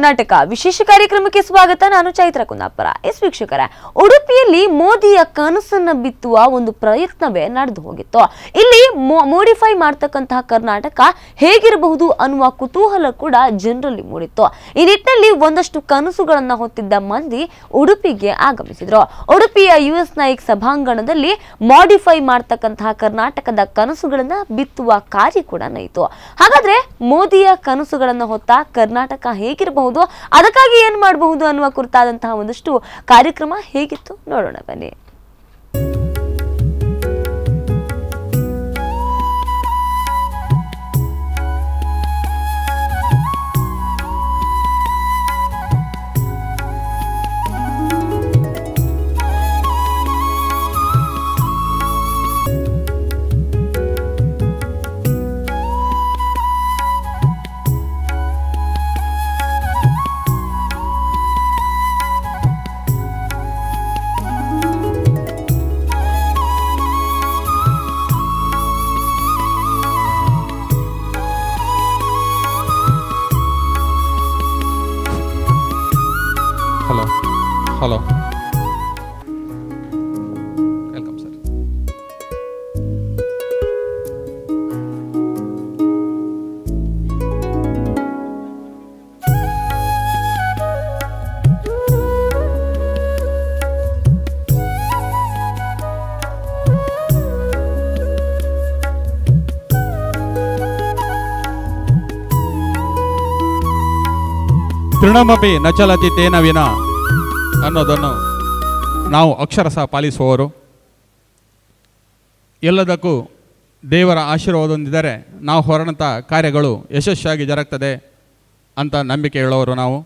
ಕರ್ನಾಟಕ ವಿಶೇಷ ಕಾರ್ಯಕ್ರಮಕ್ಕೆ ಸ್ವಾಗತ. ನಾನು ಚೈತ್ರ ಕುಂದಾಪುರ. ವೀಕ್ಷಕರೇ, ಉಡುಪಿಯಲ್ಲಿ ಮೋದಿಯ ಕನಸನ್ನ ಬಿತ್ತುವ ಒಂದು ಪ್ರಯತ್ನವೇ ನಡೆದು ಹೋಗಿತ್ತು. ಇಲ್ಲಿ ಮೋಡಿಫೈ ಮಾಡ್ತಕ್ಕಂತಹ ಕರ್ನಾಟಕ ಹೇಗಿರಬಹುದು ಅನ್ನುವ ಕುತೂಹಲ ಕೂಡ ಜನರಲ್ಲಿ ಮೂಡಿತ್ತು. ಈ ನಿಟ್ಟಿನಲ್ಲಿ ಒಂದಷ್ಟು ಕನಸುಗಳನ್ನ ಹೊತ್ತಿದ್ದ ಮಂದಿ ಉಡುಪಿಗೆ ಆಗಮಿಸಿದ್ರು. ಉಡುಪಿಯ ಯುಎಸ್ ನಾಯಕ್ ಸಭಾಂಗಣದಲ್ಲಿ ಮಾಡಿಫೈ ಮಾಡ್ತಕ್ಕಂತಹ ಕರ್ನಾಟಕದ ಕನಸುಗಳನ್ನ ಬಿತ್ತುವ ಕಾರ್ಯ ಕೂಡ ನಡೆಯಿತು. ಹಾಗಾದ್ರೆ ಮೋದಿಯ ಕನಸುಗಳನ್ನ ಹೊತ್ತ ಕರ್ನಾಟಕ ಹೇಗಿರಬಹುದು, ಅದಕ್ಕಾಗಿ ಏನ್ ಮಾಡಬಹುದು ಅನ್ನುವ ಕುರಿತಾದಂತಹ ಒಂದಷ್ಟು ಕಾರ್ಯಕ್ರಮ ಹೇಗಿತ್ತು ನೋಡೋಣ ಬನ್ನಿ. Hello. Welcome, sir. ತೃಣಮಪಿ ನ ಚಲತಿ ತೇನ ವಿನಾ ಅನ್ನೋದನ್ನು ನಾವು ಅಕ್ಷರಶಃ ಪಾಲಿಸುವವರು. ಎಲ್ಲದಕ್ಕೂ ದೇವರ ಆಶೀರ್ವಾದ ಹೊಂದಿದರೆ ನಾವು ಹೊರಡಂಥ ಕಾರ್ಯಗಳು ಯಶಸ್ವಿಯಾಗಿ ಜರುಗ್ತದೆ ಅಂತ ನಂಬಿಕೆ ಹೇಳೋರು ನಾವು.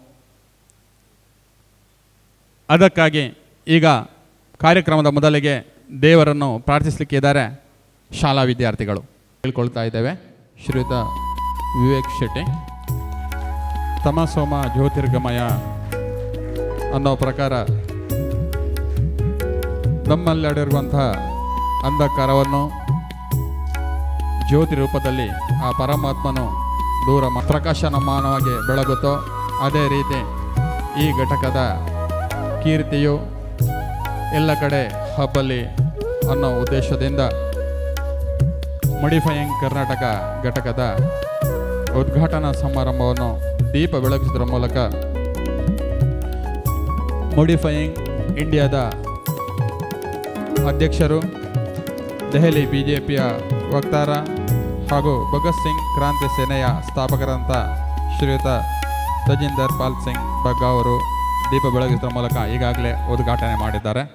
ಅದಕ್ಕಾಗಿ ಈಗ ಕಾರ್ಯಕ್ರಮದ ಮೊದಲಿಗೆ ದೇವರನ್ನು ಪ್ರಾರ್ಥಿಸಲಿಕ್ಕಿದ್ದಾರೆ ಶಾಲಾ ವಿದ್ಯಾರ್ಥಿಗಳು. ಹೇಳ್ಕೊಳ್ತಾ ಇದ್ದೇವೆ. ಶ್ರೀಯುತ ವಿವೇಕ್ ಶೆಟ್ಟಿ, ತಮಸೋಮ ಜ್ಯೋತಿರ್ಗಮಯ ಅನ್ನೋ ಪ್ರಕಾರ ನಮ್ಮಲ್ಲಿರುವಂತಹ ಅಂಧಕಾರವನ್ನು ಜ್ಯೋತಿ ರೂಪದಲ್ಲಿ ಆ ಪರಮಾತ್ಮನು ದೂರ ಪ್ರಕಾಶಮಾನವಾಗಿ ಬೆಳಗುತ್ತೋ ಅದೇ ರೀತಿ ಈ ಘಟಕದ ಕೀರ್ತಿಯು ಎಲ್ಲ ಕಡೆ ಹಬ್ಬಲಿ ಅನ್ನೋ ಉದ್ದೇಶದಿಂದ ಮಾಡಿಫೈಯಿಂಗ್ ಕರ್ನಾಟಕ ಘಟಕದ ಉದ್ಘಾಟನಾ ಸಮಾರಂಭವನ್ನು ದೀಪ ಬೆಳಗಿಸುವುದರ ಮೂಲಕ ಮಾಡಿಫೈಯಿಂಗ್ ಇಂಡಿಯಾದ ಅಧ್ಯಕ್ಷರು, ದೆಹಲಿ ಬಿಜೆಪಿಯ ವಕ್ತಾರ ಹಾಗೂ ಭಗತ್ ಸಿಂಗ್ ಕ್ರಾಂತಿ ಸೇನೆಯ ಸ್ಥಾಪಕರಂಥ ಶ್ರೀಯುತ ತಜಿಂದರ್ ಪಾಲ್ ಸಿಂಗ್ ಬಗ್ಗಾ ಅವರು ದೀಪ ಬೆಳಗಿಸುವ ಮೂಲಕ ಈಗಾಗಲೇ ಉದ್ಘಾಟನೆ ಮಾಡಿದ್ದಾರೆ.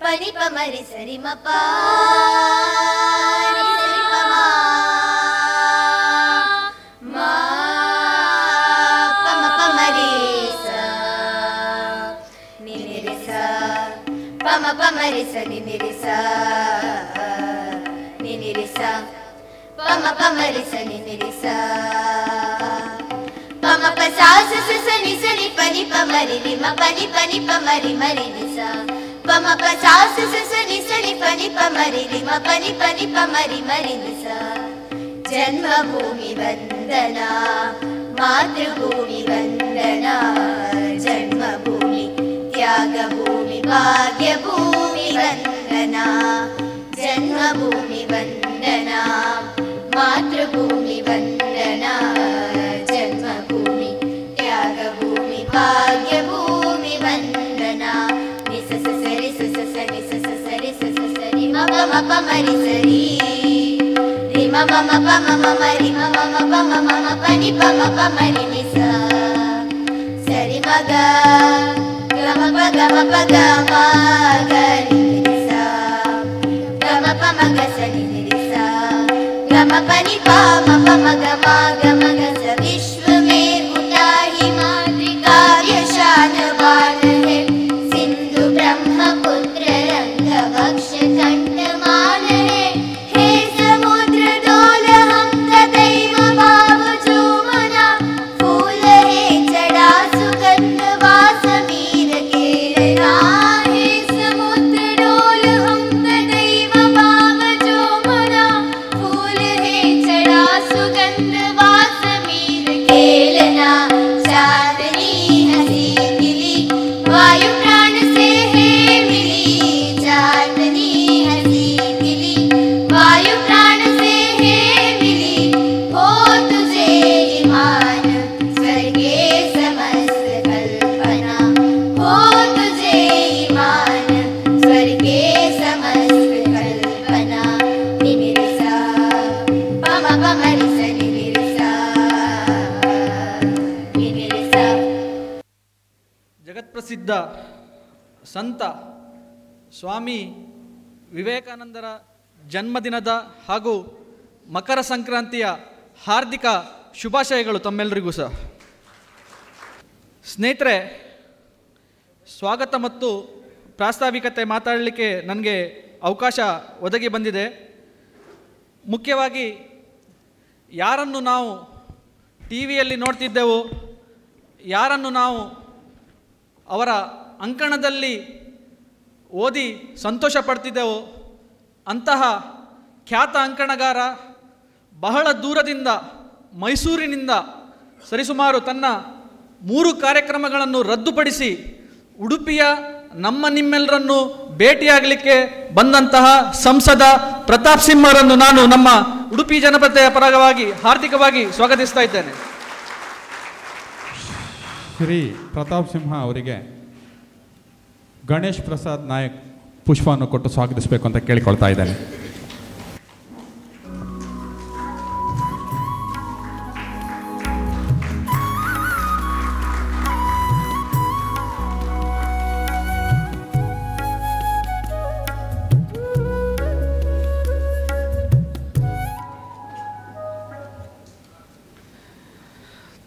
Pani pa mari sari ma pa ni sari pa ma pa ma pa mari sa ni ni sa pa ma pa mari sa ni ni sa pa ma pa mari sa ni ni sa pa ma pa sa sa ni pani pa mari ni ma pani pa mari mari ni sa पम पचास सनि सनि पनि पमरि rim पनि पमरि मरि निस जन्मभूमि वन्दना मातृभूमि वन्दना जन्मभूमि त्यागभूमि भाग्यभूमि वन्दना जन्मभूमि वन्दना मातृभूमि वन्दना जन्मभूमि त्यागभूमि भाग्यभूमि वन्दना ma mari sari ri ma mari ma pani pa mari ni sa sari ma ga ma ga ma ga ni sa ga ma pa ma ga sari ni sa ga ma pani pa ma ga sa विश्व में उठा हिमाद्रि काव्य शानवान है सिंधु ब्रह्मपुत्र रंग वक्ष कंठ समुद्र ಪ್ರಸಿದ್ಧ ಸಂತ ಸ್ವಾಮಿ ವಿವೇಕಾನಂದರ ಜನ್ಮದಿನದ ಹಾಗೂ ಮಕರ ಸಂಕ್ರಾಂತಿಯ ಹಾರ್ದಿಕ ಶುಭಾಶಯಗಳು ತಮ್ಮೆಲ್ಲರಿಗೂ ಸಹ. ಸ್ನೇಹಿತರೆ, ಸ್ವಾಗತ ಮತ್ತು ಪ್ರಾಸ್ತಾವಿಕತೆ ಮಾತಾಡಲಿಕ್ಕೆ ನನಗೆ ಅವಕಾಶ ಒದಗಿ ಬಂದಿದೆ. ಮುಖ್ಯವಾಗಿ ಯಾರನ್ನು ನಾವು ಟಿ ವಿಯಲ್ಲಿ ನೋಡ್ತಿದ್ದೆವು, ಯಾರನ್ನು ನಾವು ಅವರ ಅಂಕಣದಲ್ಲಿ ಓದಿ ಸಂತೋಷ ಪಡ್ತಿದ್ದೆವು, ಅಂತಹ ಖ್ಯಾತ ಅಂಕಣಗಾರ ಬಹಳ ದೂರದಿಂದ ಮೈಸೂರಿನಿಂದ ಸರಿಸುಮಾರು ತನ್ನ 3 ಕಾರ್ಯಕ್ರಮಗಳನ್ನು ರದ್ದುಪಡಿಸಿ ಉಡುಪಿಯ ನಮ್ಮ ನಿಮ್ಮೆಲ್ಲರನ್ನು ಭೇಟಿಯಾಗಲಿಕ್ಕೆ ಬಂದಂತಹ ಸಂಸದ ಪ್ರತಾಪ್ ಸಿಂಹರನ್ನು ನಾನು ನಮ್ಮ ಉಡುಪಿ ಜನಪದೆಯ ಪರವಾಗಿ ಹಾರ್ದಿಕವಾಗಿ ಸ್ವಾಗತಿಸ್ತಾ ಇದ್ದೇನೆ. ಶ್ರೀ ಪ್ರತಾಪ್ ಸಿಂಹ ಅವರಿಗೆ ಗಣೇಶ್ ಪ್ರಸಾದ್ ನಾಯಕ್ ಪುಷ್ಪವನ್ನು ಕೊಟ್ಟು ಸ್ವಾಗತಿಸಬೇಕು ಅಂತ ಕೇಳಿಕೊಳ್ತಾ ಇದ್ದೇನೆ.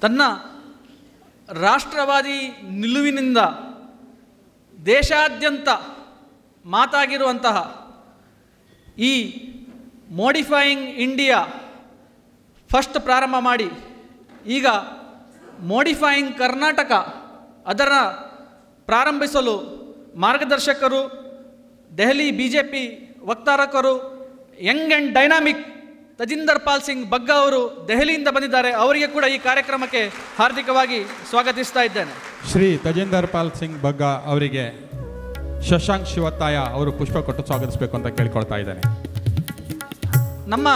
ತನ್ನ ರಾಷ್ಟ್ರವಾದಿ ನಿಲುವಿನಿಂದ ದೇಶಾದ್ಯಂತ ಮಾತಾಗಿರುವಂತಹ ಈ ಮೋಡಿಫೈಯಿಂಗ್ ಇಂಡಿಯಾ ಫಸ್ಟ್ ಪ್ರಾರಂಭ ಮಾಡಿ ಈಗ ಮೋಡಿಫೈಯಿಂಗ್ ಕರ್ನಾಟಕ ಅದರ ಪ್ರಾರಂಭಿಸಲು ಮಾರ್ಗದರ್ಶಕರು, ದೆಹಲಿ BJP ವಕ್ತಾರಕರು, young and dynamic Tajinder Pal Singh Bagga ಅವರು ದೆಹಲಿಯಿಂದ ಬಂದಿದ್ದಾರೆ. ಅವರಿಗೆ ಕೂಡ ಈ ಕಾರ್ಯಕ್ರಮಕ್ಕೆ ಹಾರ್ದಿಕವಾಗಿ ಸ್ವಾಗತಿಸ್ತಾ ಇದ್ದೇನೆ. ಶ್ರೀ ತಜಿಂದರ್ ಪಾಲ್ ಸಿಂಗ್ ಬಗ್ಗಾ ಅವರಿಗೆ ಶಶಾಂಕ್ ಶಿವತ್ತಾಯ ಅವರು ಪುಷ್ಪ ಕೊಟ್ಟು ಸ್ವಾಗತಿಸಬೇಕು ಅಂತ ಕೇಳಿಕೊಳ್ತಾ ಇದ್ದೇನೆ. ನಮ್ಮ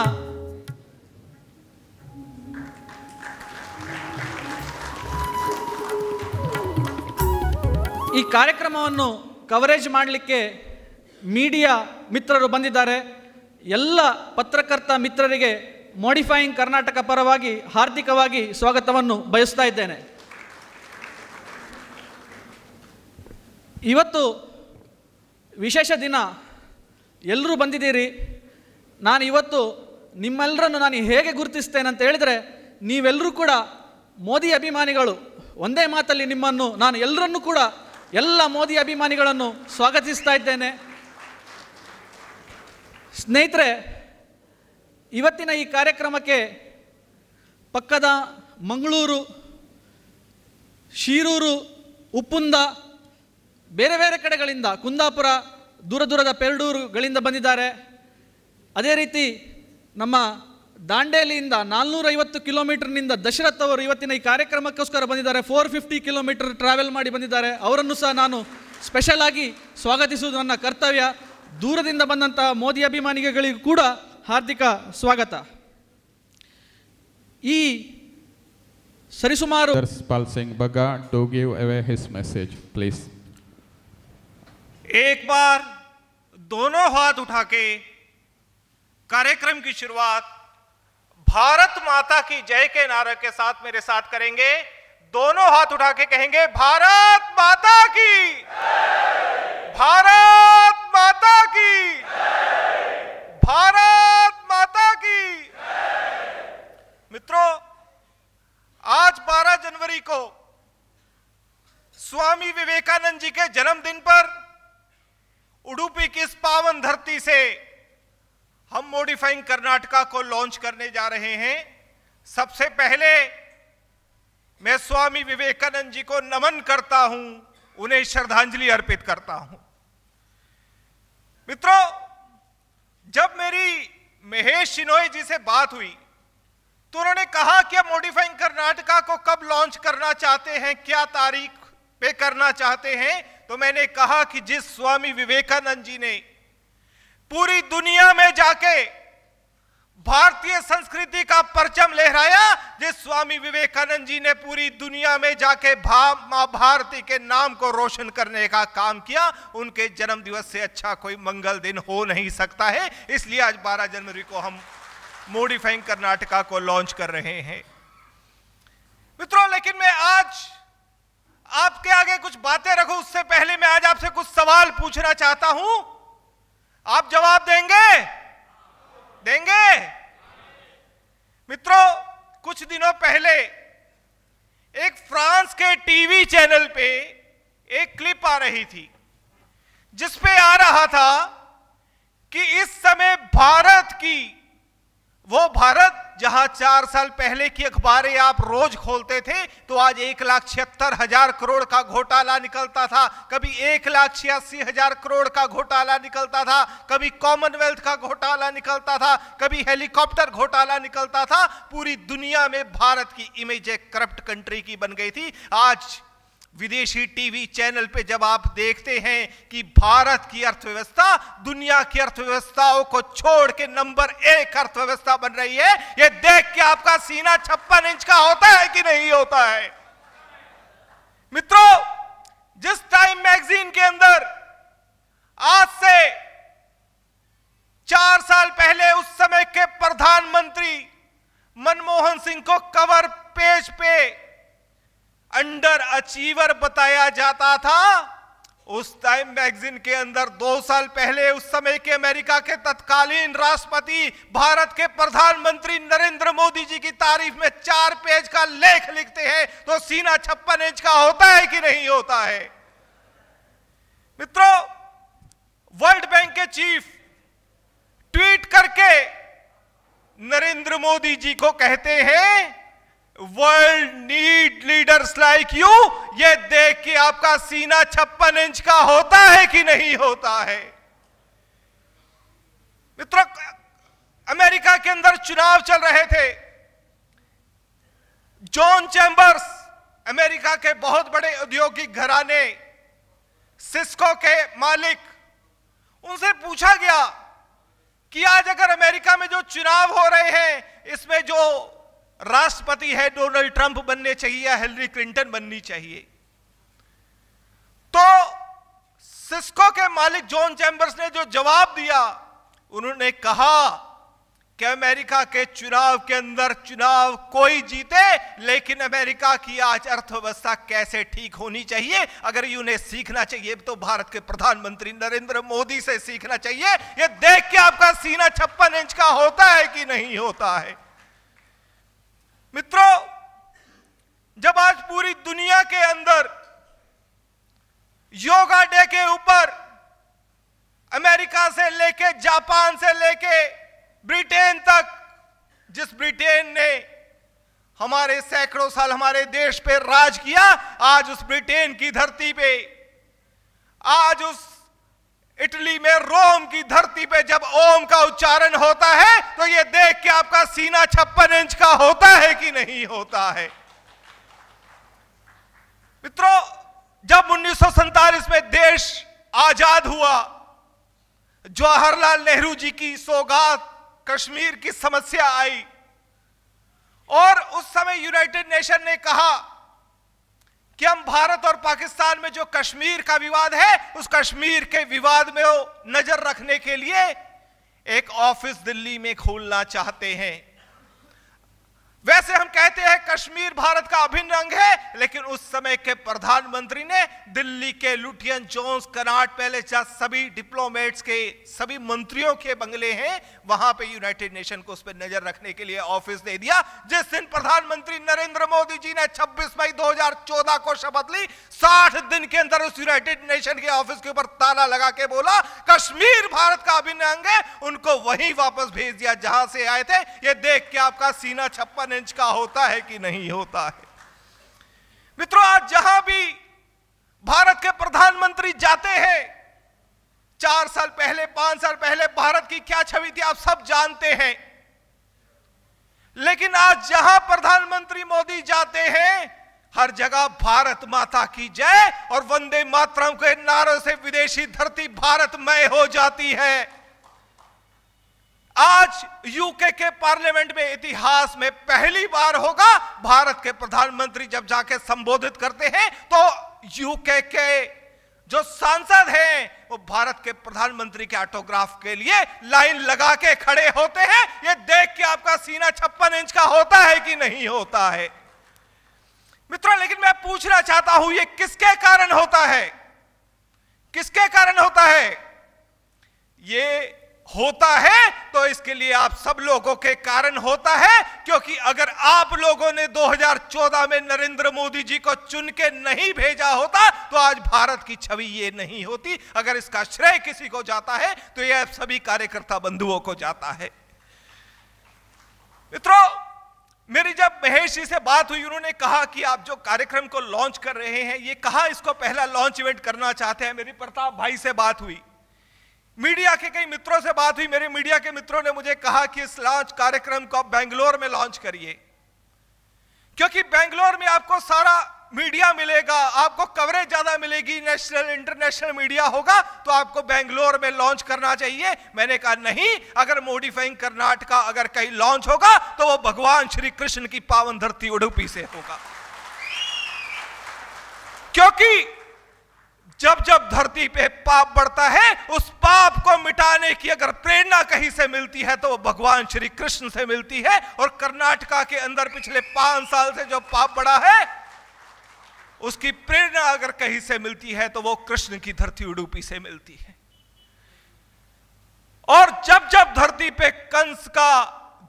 ಈ ಕಾರ್ಯಕ್ರಮವನ್ನು ಕವರೇಜ್ ಮಾಡಲಿಕ್ಕೆ ಮೀಡಿಯಾ ಮಿತ್ರರು ಬಂದಿದ್ದಾರೆ. ಎಲ್ಲ ಪತ್ರಕರ್ತ ಮಿತ್ರರಿಗೆ ಮೋಡಿಫೈಯಿಂಗ್ ಕರ್ನಾಟಕ ಪರವಾಗಿ ಹಾರ್ದಿಕವಾಗಿ ಸ್ವಾಗತವನ್ನು ಬಯಸ್ತಾ ಇದ್ದೇನೆ. ಇವತ್ತು ವಿಶೇಷ ದಿನ, ಎಲ್ಲರೂ ಬಂದಿದ್ದೀರಿ. ನಾನು ಇವತ್ತು ನಿಮ್ಮೆಲ್ಲರನ್ನು ನಾನು ಹೇಗೆ ಗುರುತಿಸ್ತೇನೆ ಅಂತ ಹೇಳಿದರೆ, ನೀವೆಲ್ಲರೂ ಕೂಡ ಮೋದಿ ಅಭಿಮಾನಿಗಳು. ಒಂದೇ ಮಾತಲ್ಲಿ ನಿಮ್ಮನ್ನು ನಾನು ಎಲ್ಲರನ್ನೂ ಕೂಡ ಎಲ್ಲ ಮೋದಿ ಅಭಿಮಾನಿಗಳನ್ನು ಸ್ವಾಗತಿಸ್ತಾ ಇದ್ದೇನೆ. ಸ್ನೇಹಿತರೆ, ಇವತ್ತಿನ ಈ ಕಾರ್ಯಕ್ರಮಕ್ಕೆ ಪಕ್ಕದ ಮಂಗಳೂರು, ಶಿರೂರು, ಉಪ್ಪುಂದ, ಬೇರೆ ಬೇರೆ ಕಡೆಗಳಿಂದ, ಕುಂದಾಪುರ, ದೂರ ದೂರದ ಪೆರಡೂರುಗಳಿಂದ ಬಂದಿದ್ದಾರೆ. ಅದೇ ರೀತಿ ನಮ್ಮ ದಾಂಡೇಲಿಯಿಂದ 450 ಕಿಲೋಮೀಟರ್ನಿಂದ ದಶರಥ್ ಅವರು ಇವತ್ತಿನ ಈ ಕಾರ್ಯಕ್ರಮಕ್ಕೋಸ್ಕರ ಬಂದಿದ್ದಾರೆ. 450 ಕಿಲೋಮೀಟರ್ ಟ್ರಾವೆಲ್ ಮಾಡಿ ಬಂದಿದ್ದಾರೆ. ಅವರನ್ನು ಸಹ ನಾನು ಸ್ಪೆಷಲ್ ಆಗಿ ಸ್ವಾಗತಿಸುವುದು ನನ್ನ ಕರ್ತವ್ಯ. ದೂರದಿಂದ ಬಂದಂತಹ ಮೋದಿ ಅಭಿಮಾನಿಗಳಿಗೂ ಕೂಡ ಹಾರ್ದಿಕ ಸ್ವಾಗತ. ಈ ಸರಿಸುಮಾರು Pal Singh Bagga to give away his message please. एक बार दोनों हाथ उठा के कार्यक्रम की शुरुआत भारत माता की जय के नारे के साथ मेरे साथ करेंगे. दोनों हाथ उठा के कहेंगे, भारत माता की, भारत माता की, भारत माता की. मित्रों, आज 12 जनवरी को स्वामी विवेकानंद जी के जन्मदिन पर उडुपी की इस पावन धरती से हम मॉडिफाइंग कर्नाटका को लॉन्च करने जा रहे हैं. सबसे पहले मैं स्वामी विवेकानंद जी को नमन करता हूं, उन्हें श्रद्धांजलि अर्पित करता हूं. मित्रों, जब मेरी महेश शिनोई जी से बात हुई तो उन्होंने कहा कि हम मॉडिफाइंग कर्नाटका को कब लॉन्च करना चाहते हैं, क्या तारीख पे करना चाहते हैं. तो मैंने कहा कि जिस स्वामी विवेकानंद जी ने पूरी दुनिया में जाके भारतीय संस्कृति का परचम लहराया, जिस स्वामी विवेकानंद जी ने पूरी दुनिया में जाके मां भारती के नाम को रोशन करने का काम किया, उनके जन्म दिवस से अच्छा कोई मंगल दिन हो नहीं सकता है. इसलिए आज 12 जनवरी को हम मॉडिफाइंग कर्नाटका को लॉन्च कर रहे हैं. मित्रों, लेकिन मैं आज आपके आगे कुछ बातें रखूं उससे पहले मैं आज आपसे कुछ सवाल पूछना चाहता हूं। आप जवाब देंगे? मित्रों, कुछ दिनों पहले एक फ्रांस के टीवी चैनल पे एक क्लिप आ रही थी जिस पे आ रहा था कि इस समय भारत जहां 4 साल पहले की अखबारें आप रोज खोलते थे तो आज 1,76,000 करोड़ का घोटाला निकलता था, कभी 1,86,000 करोड़ का घोटाला निकलता था, कभी कॉमनवेल्थ का घोटाला निकलता था, कभी हेलीकॉप्टर घोटाला निकलता था। पूरी दुनिया में भारत की इमेज एक करप्ट कंट्री की बन गई थी। आज विदेशी टीवी चैनल पे जब आप देखते हैं कि भारत की अर्थव्यवस्था दुनिया की अर्थव्यवस्थाओं को छोड़ के नंबर 1 अर्थव्यवस्था बन रही है, ये देख के आपका सीना 56 इंच का होता है कि नहीं होता है? मित्रों, जिस टाइम मैगजीन के अंदर आज से 4 साल पहले उस समय के प्रधानमंत्री मनमोहन सिंह को कवर पेज पे अंडर अचीवर बताया जाता था, उस टाइम मैगजीन के अंदर 2 साल पहले उस समय के अमेरिका के तत्कालीन राष्ट्रपति भारत के प्रधानमंत्री नरेंद्र मोदी जी की तारीफ में 4 पेज का लेख लिखते हैं तो सीना 56 इंच का होता है कि नहीं होता है? मित्रों, वर्ल्ड बैंक के चीफ ट्वीट करके नरेंद्र मोदी जी को कहते हैं world need leaders like you. ये देख के आपका सीना 56 इंच का होता है कि नहीं होता है? मित्रों, अमेरिका के अंदर चुनाव चल रहे थे। जॉन चैम्बर्स, अमेरिका के बहुत बड़े औद्योगिक घराने सिस्को के मालिक, उनसे पूछा गया कि आज अगर अमेरिका में जो चुनाव हो रहे हैं इसमें जो राष्ट्रपति है डोनाल्ड ट्रंप बनने चाहिए या हिलरी क्लिंटन बननी चाहिए? तो सिस्को के मालिक जॉन चैम्बर्स ने जो जवाब दिया, उन्होंने कहा कि अमेरिका के चुनाव के अंदर चुनाव कोई जीते, लेकिन अमेरिका की आज अर्थव्यवस्था कैसे ठीक होनी चाहिए, अगर उन्हें सीखना चाहिए तो भारत के प्रधानमंत्री नरेंद्र मोदी से सीखना चाहिए। यह देख के आपका सीना 56 इंच का होता है कि नहीं होता है? मित्रों, जब आज पूरी दुनिया के अंदर योगा डे के ऊपर अमेरिका से लेके जापान से लेके ब्रिटेन तक, जिस ब्रिटेन ने हमारे सैकड़ों साल हमारे देश पे राज किया, आज उस ब्रिटेन की धरती पे, आज उस इटली में रोम की धरती पे जब ओम का उच्चारण होता है तो यह देख के आपका सीना 56 इंच का होता है कि नहीं होता है? मित्रों, जब 1947 में देश आजाद हुआ, जवाहरलाल नेहरू जी की सौगात कश्मीर की समस्या आई और उस समय यूनाइटेड नेशन ने कहा कि हम भारत और पाकिस्तान में जो कश्मीर का विवाद है उस कश्मीर के विवाद में नजर रखने के लिए एक ऑफिस दिल्ली में खोलना चाहते हैं। वैसे हम कहते हैं कश्मीर भारत का अभिन्न अंग है, लेकिन उस समय के प्रधानमंत्री ने दिल्ली के लुटियन जोन्स कनॉट पैलेस, जहां सभी डिप्लोमेट्स के सभी मंत्रियों के बंगले हैं, वहां पे यूनाइटेड नेशन को उस पर नजर रखने के लिए ऑफिस दे दिया। जिस दिन प्रधानमंत्री नरेंद्र मोदी जी ने 26 मई 2014 को शपथ ली, 60 दिन के अंदर उस यूनाइटेड नेशन के ऑफिस के ऊपर ताला लगा के बोला कश्मीर भारत का अभिन्न अंग है, उनको वहीं वापस भेज दिया जहां से आए थे। यह देख के आपका सीना 56 इंच का होता है कि नहीं होता है? मित्रों, आज जहां भी भारत के प्रधानमंत्री जाते हैं, 4 साल पहले 5 साल पहले भारत की क्या छवि थी आप सब जानते हैं, लेकिन आज जहां प्रधानमंत्री मोदी जाते हैं हर जगह भारत माता की जय और वंदे मातरम के नारों से विदेशी धरती भारतमय हो जाती है। आज यूके के पार्लियामेंट में इतिहास में पहली बार होगा, भारत के प्रधानमंत्री जब जाके संबोधित करते हैं तो यूके के जो सांसद हैं वो भारत के प्रधानमंत्री के ऑटोग्राफ के लिए लाइन लगा के खड़े होते हैं। ये देख के आपका सीना 56 इंच का होता है कि नहीं होता है? मित्रों, लेकिन मैं पूछना चाहता हूं ये किसके कारण होता है? किसके कारण होता है? ये होता है तो इसके लिए आप सब लोगों के कारण होता है, क्योंकि अगर आप लोगों ने 2014 में नरेंद्र मोदी जी को चुन के नहीं भेजा होता तो आज भारत की छवि ये नहीं होती। अगर इसका श्रेय किसी को जाता है तो यह सभी कार्यकर्ता बंधुओं को जाता है। मित्रों, मेरी जब महेश जी से बात हुई, उन्होंने कहा कि आप जो कार्यक्रम को लॉन्च कर रहे हैं, ये कहां इसको पहला लॉन्च इवेंट करना चाहते हैं। मेरी प्रताप भाई से बात हुई, मीडिया के कई मित्रों से बात हुई। मेरे मीडिया के मित्रों ने मुझे कहा कि इस लॉन्च कार्यक्रम को आप बेंगलोर में लॉन्च करिए, क्योंकि बेंगलोर में आपको सारा मीडिया मिलेगा, आपको कवरेज ज्यादा मिलेगी, नेशनल इंटरनेशनल मीडिया होगा, तो आपको बेंगलोर में लॉन्च करना चाहिए। मैंने कहा नहीं, अगर मॉडिफाइंग कर्नाटका अगर कहीं लॉन्च होगा तो वो भगवान श्री कृष्ण की पावन धरती उडुपी से होगा, क्योंकि जब जब धरती पे पाप बढ़ता है, उस पाप को मिटाने की अगर प्रेरणा कहीं से मिलती है तो वो भगवान श्री कृष्ण से मिलती है। और कर्नाटका के अंदर पिछले 5 साल से जो पाप बढ़ा है, उसकी प्रेरणा अगर कहीं से मिलती है तो वो कृष्ण की धरती उडुपी से मिलती है। और जब जब धरती पे कंस का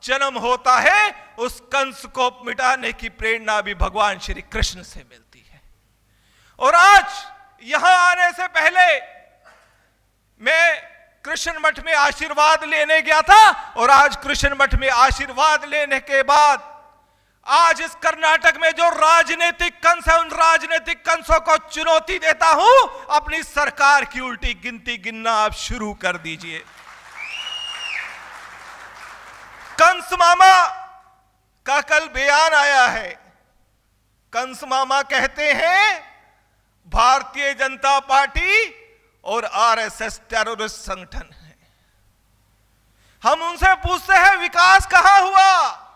जन्म होता है, उस कंस को मिटाने की प्रेरणा भी भगवान श्री कृष्ण से मिलती है। और आज यहां आने से पहले मैं कृष्ण मठ में आशीर्वाद लेने गया था, और आज कृष्ण मठ में आशीर्वाद लेने के बाद आज इस कर्नाटक में जो राजनीतिक कंस है, उन राजनीतिक कंसों को चुनौती देता हूं, अपनी सरकार की उल्टी गिनती गिनना आप शुरू कर दीजिए। कंस मामा का कल बयान आया है। कंस मामा कहते हैं भारतीय जनता पार्टी और आरएसएस टेररिस्ट संगठन है। हम उनसे पूछते हैं विकास कहां हुआ?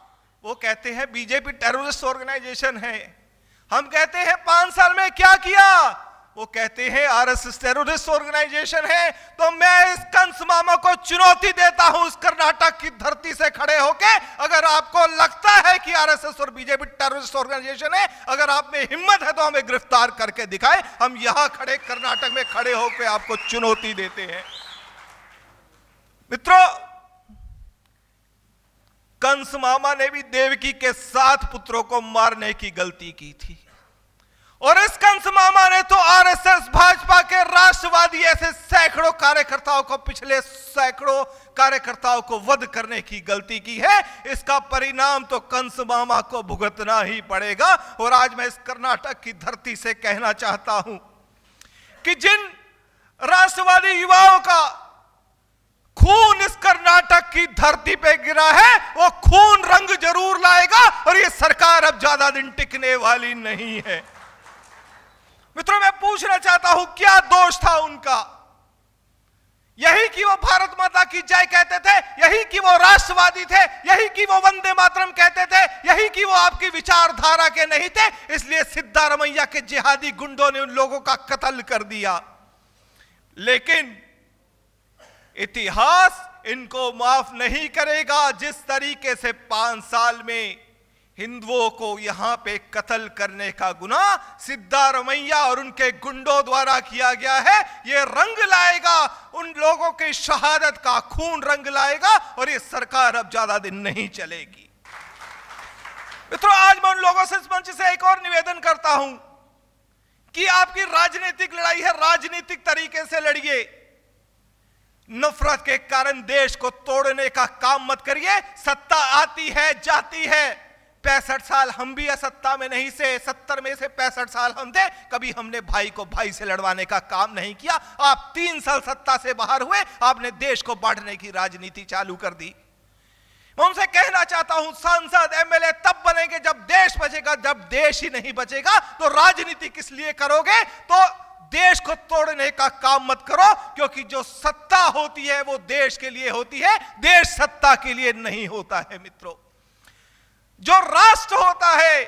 वो कहते हैं बीजेपी टेररिस्ट ऑर्गेनाइजेशन है। हम कहते हैं 5 साल में क्या किया? वो कहते हैं आरएसएस टेररिस्ट ऑर्गेनाइजेशन है। तो मैं इस कंस मामा को चुनौती देता हूं, इस कर्नाटक की धरती से खड़े होके, अगर आपको लगता है कि आरएसएस और बीजेपी टेररिस्ट ऑर्गेनाइजेशन है, अगर आप में हिम्मत है तो हमें गिरफ्तार करके दिखाएं। हम यहां खड़े कर्नाटक में खड़े होकर आपको चुनौती देते हैं। मित्रों, कंस मामा ने भी देवकी के 7 पुत्रों को मारने की गलती की थी, और इस कंस मामा ने तो आरएसएस भाजपा के राष्ट्रवादी ऐसे सैकड़ों कार्यकर्ताओं को, पिछले सैकड़ों कार्यकर्ताओं को वध करने की गलती की है। इसका परिणाम तो कंस मामा को भुगतना ही पड़ेगा। और आज मैं इस कर्नाटक की धरती से कहना चाहता हूं कि जिन राष्ट्रवादी युवाओं का खून इस कर्नाटक की धरती पे गिरा है, वो खून रंग जरूर लाएगा, और ये सरकार अब ज्यादा दिन टिकने वाली नहीं है। मित्रों, मैं पूछना चाहता हूं क्या दोष था उनका? यही कि वो भारत माता की जय कहते थे, यही कि वो राष्ट्रवादी थे, यही कि वो वंदे मातरम कहते थे, यही कि वो आपकी विचारधारा के नहीं थे, इसलिए सिद्धारमैया के जिहादी गुंडों ने उन लोगों का कत्ल कर दिया। लेकिन इतिहास इनको माफ नहीं करेगा। जिस तरीके से 5 साल में हिंदुओं को यहां पे कत्ल करने का गुनाह सिद्धारमैया और उनके गुंडों द्वारा किया गया है, यह रंग लाएगा, उन लोगों की शहादत का खून रंग लाएगा, और ये सरकार अब ज्यादा दिन नहीं चलेगी। मित्रों, आज मैं उन लोगों से इस मंच से एक और निवेदन करता हूं कि आपकी राजनीतिक लड़ाई है, राजनीतिक तरीके से लड़िए। नफरत के कारण देश को तोड़ने का काम मत करिए। सत्ता आती है, जाती है। 65 साल हम भी सत्ता में नहीं से, 70 में से 65 साल हम थे, कभी हमने भाई को भाई से लड़वाने का काम नहीं किया। आप 3 साल सत्ता से बाहर हुए, आपने देश को बांटने की राजनीति चालू कर दी। मैं उनसे कहना चाहता हूं, सांसद एमएलए तब बनेंगे जब देश बचेगा। जब देश ही नहीं बचेगा तो राजनीति किस लिए करोगे? तो देश को तोड़ने का काम मत करो, क्योंकि जो सत्ता होती है वो देश के लिए होती है, देश सत्ता के लिए नहीं होता है। मित्रों, जो राष्ट्र होता है,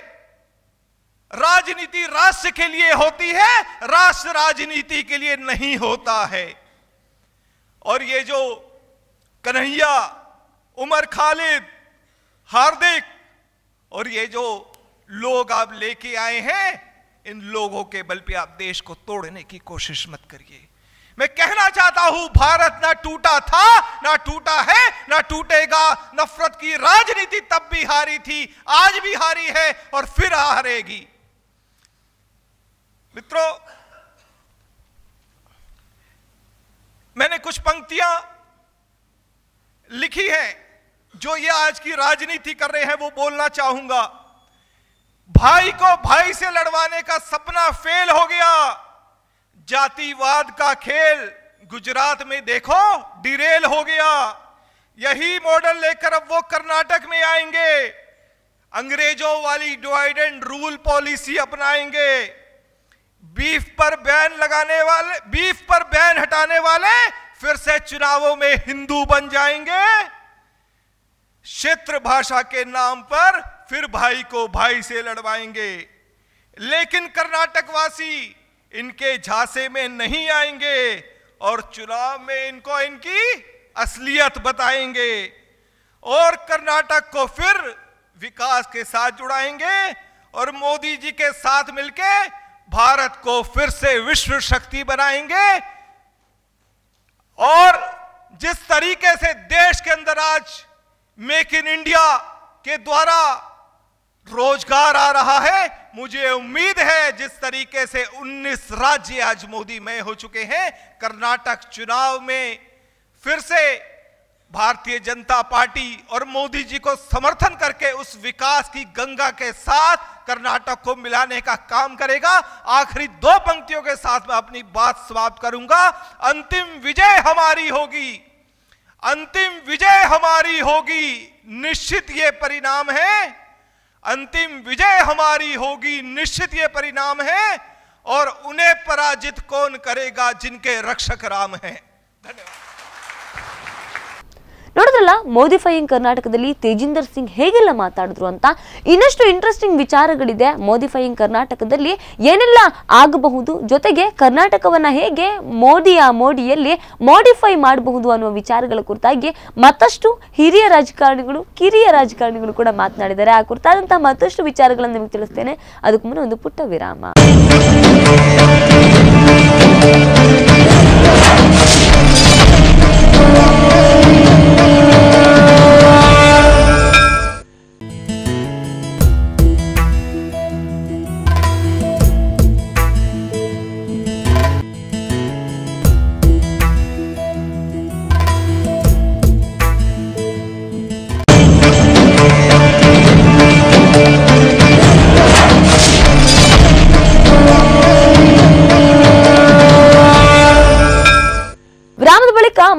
राजनीति राष्ट्र के लिए होती है, राष्ट्र राजनीति के लिए नहीं होता है। और ये जो कन्हैया, उमर खालिद, हार्दिक और ये जो लोग आप लेके आए हैं, इन लोगों के बल पे आप देश को तोड़ने की कोशिश मत करिए। मैं कहना चाहता हूं, भारत ना टूटा था, ना टूटा है, ना टूटेगा। नफरत की राजनीति तब भी हारी थी, आज भी हारी है और फिर हारेगी। मित्रों, मैंने कुछ पंक्तियां लिखी हैं जो ये आज की राजनीति कर रहे हैं, वो बोलना चाहूंगा। भाई को भाई से लड़वाने का सपना फेल हो गया, जातिवाद का खेल गुजरात में देखो डिरेल हो गया। यही मॉडल लेकर अब वो कर्नाटक में आएंगे, अंग्रेजों वाली डिवाइड एंड रूल पॉलिसी अपनाएंगे। बीफ पर बैन हटाने वाले फिर से चुनावों में हिंदू बन जाएंगे। क्षेत्र भाषा के नाम पर फिर भाई को भाई से लड़वाएंगे। लेकिन कर्नाटकवासी इनके झांसे में नहीं आएंगे और चुनाव में इनको इनकी असलियत बताएंगे और कर्नाटक को फिर विकास के साथ जुड़ाएंगे और मोदी जी के साथ मिलके भारत को फिर से विश्व शक्ति बनाएंगे। और जिस तरीके से देश के अंदर आज मेक इन इंडिया के द्वारा रोजगार आ रहा है, मुझे उम्मीद है जिस तरीके से 19 राज्य आज मोदीमय हो चुके हैं, कर्नाटक चुनाव में फिर से भारतीय जनता पार्टी और मोदी जी को समर्थन करके उस विकास की गंगा के साथ कर्नाटक को मिलाने का काम करेगा। आखिरी 2 पंक्तियों के साथ मैं अपनी बात समाप्त करूंगा। अंतिम विजय हमारी होगी, अंतिम विजय हमारी होगी, निश्चित ये परिणाम है। अंतिम विजय हमारी होगी, निश्चित ये परिणाम है। और उन्हें पराजित कौन करेगा जिनके रक्षक राम हैं। धन्यवाद। ನೋಡಿದ್ರಲ್ಲ, ಮೋದಿಫೈಯಿಂಗ್ ಕರ್ನಾಟಕದಲ್ಲಿ ತೇಜಿಂದರ್ ಸಿಂಗ್ ಹೇಗೆಲ್ಲ ಮಾತಾಡಿದ್ರು ಅಂತ. ಇನ್ನಷ್ಟು ಇಂಟ್ರೆಸ್ಟಿಂಗ್ ವಿಚಾರಗಳಿದೆ ಮೋದಿಫೈಯಿಂಗ್ ಕರ್ನಾಟಕದಲ್ಲಿ ಏನೆಲ್ಲ ಆಗಬಹುದು, ಜೊತೆಗೆ ಕರ್ನಾಟಕವನ್ನ ಹೇಗೆ ಮೋಡಿಯಲ್ಲಿ ಮೋಡಿಫೈ ಮಾಡಬಹುದು ಅನ್ನುವ ವಿಚಾರಗಳ ಕುರಿತಾಗಿ ಮತ್ತಷ್ಟು ಹಿರಿಯ ರಾಜಕಾರಣಿಗಳು, ಕಿರಿಯ ರಾಜಕಾರಣಿಗಳು ಕೂಡ ಮಾತನಾಡಿದ್ದಾರೆ. ಆ ಕುರಿತಾದಂತಹ ಮತ್ತಷ್ಟು ವಿಚಾರಗಳನ್ನು ನಿಮಗೆ ತಿಳಿಸ್ತೇನೆ. ಅದಕ್ಕೂ ಮುನ್ನ ಒಂದು ಪುಟ್ಟ ವಿರಾಮ.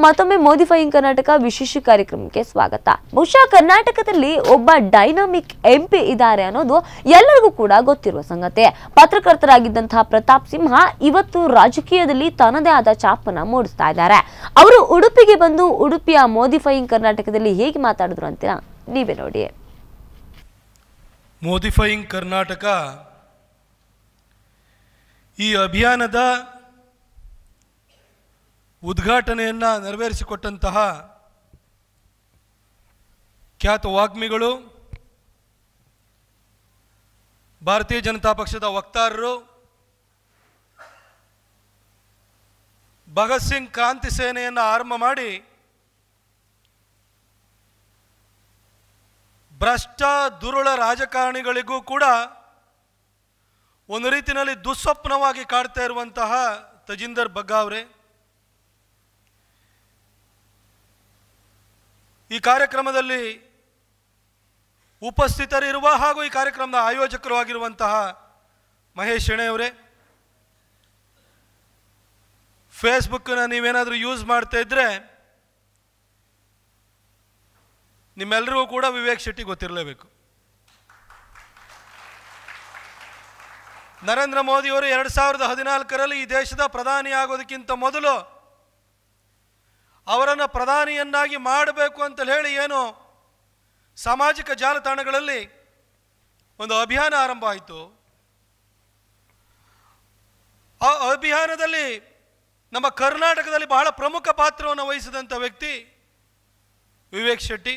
ಮತ್ತೊಮ್ಮೆ ಮೋದಿಫೈಯಿಂಗ್ ಕರ್ನಾಟಕ ವಿಶೇಷ ಕಾರ್ಯಕ್ರಮಕ್ಕೆ ಸ್ವಾಗತ. ಬಹುಶಃ ಕರ್ನಾಟಕದಲ್ಲಿ ಒಬ್ಬ ಡೈನಾಮಿಕ್ ಎಂಪಿ ಇದ್ದಾರೆ ಅನ್ನೋದು ಎಲ್ಲರಿಗೂ ಕೂಡ ಗೊತ್ತಿರುವ ಸಂಗತಿ. ಪತ್ರಕರ್ತರಾಗಿದ್ದಂತಹ ಪ್ರತಾಪ್ ಸಿಂಹ ಇವತ್ತು ರಾಜಕೀಯದಲ್ಲಿ ತನ್ನದೇ ಆದ ಛಾಪನ್ನ ಮೂಡಿಸ್ತಾ ಇದ್ದಾರೆ. ಅವರು ಉಡುಪಿಗೆ ಬಂದು ಉಡುಪಿಯ ಮೋದಿಫೈಯಿಂಗ್ ಕರ್ನಾಟಕದಲ್ಲಿ ಹೇಗೆ ಮಾತಾಡಿದ್ರು ಅಂತೀರಾ, ನೀವೇ ನೋಡಿ. ಮೋದಿಫೈಯಿಂಗ್ ಕರ್ನಾಟಕ ಈ ಅಭಿಯಾನದ ಉದ್ಘಾಟನೆಯನ್ನು ನೆರವೇರಿಸಿಕೊಟ್ಟಂತಹ ಖ್ಯಾತ ವಾಗ್ಮಿಗಳು, ಭಾರತೀಯ ಜನತಾ ಪಕ್ಷದ ವಕ್ತಾರರು, ಭಗತ್ ಸಿಂಗ್ ಕ್ರಾಂತಿ ಸೇನೆಯನ್ನು ಆರಂಭ ಮಾಡಿ ಭ್ರಷ್ಟ ದುರುಳ ರಾಜಕಾರಣಿಗಳಿಗೂ ಕೂಡ ಒಂದು ರೀತಿಯಲ್ಲಿ ದುಸ್ವಪ್ನವಾಗಿ ಕಾಡ್ತಾ ಇರುವಂತಹ ತಜಿಂದರ್ ಬಗ್ಗಾ ಅವರೇ, ಈ ಕಾರ್ಯಕ್ರಮದಲ್ಲಿ ಉಪಸ್ಥಿತರಿರುವ ಹಾಗೂ ಈ ಕಾರ್ಯಕ್ರಮದ ಆಯೋಜಕರು ಆಗಿರುವಂತಹ ಮಹೇಶ್ ಶೆಣೆ ಅವರೇ, ಫೇಸ್ಬುಕ್ಕನ್ನು ನೀವೇನಾದರೂ ಯೂಸ್ ಮಾಡ್ತಾ ಇದ್ದರೆ ನಿಮ್ಮೆಲ್ಲರಿಗೂ ಕೂಡ ವಿವೇಕ್ ಶೆಟ್ಟಿ ಗೊತ್ತಿರಲೇಬೇಕು. ನರೇಂದ್ರ ಮೋದಿಯವರು 2014ರಲ್ಲಿ ಈ ದೇಶದ ಪ್ರಧಾನಿ ಆಗೋದಕ್ಕಿಂತ ಮೊದಲು ಅವರನ್ನು ಪ್ರಧಾನಿಯನ್ನಾಗಿ ಮಾಡಬೇಕು ಅಂತ ಹೇಳಿ ಏನು ಸಾಮಾಜಿಕ ಜಾಲತಾಣಗಳಲ್ಲಿ ಒಂದು ಅಭಿಯಾನ ಆರಂಭ ಆಯಿತು. ಆ ಅಭಿಯಾನದಲ್ಲಿ ನಮ್ಮ ಕರ್ನಾಟಕದಲ್ಲಿ ಬಹಳ ಪ್ರಮುಖ ಪಾತ್ರವನ್ನು ವಹಿಸಿದಂಥ ವ್ಯಕ್ತಿ ವಿವೇಕ್ ಶೆಟ್ಟಿ.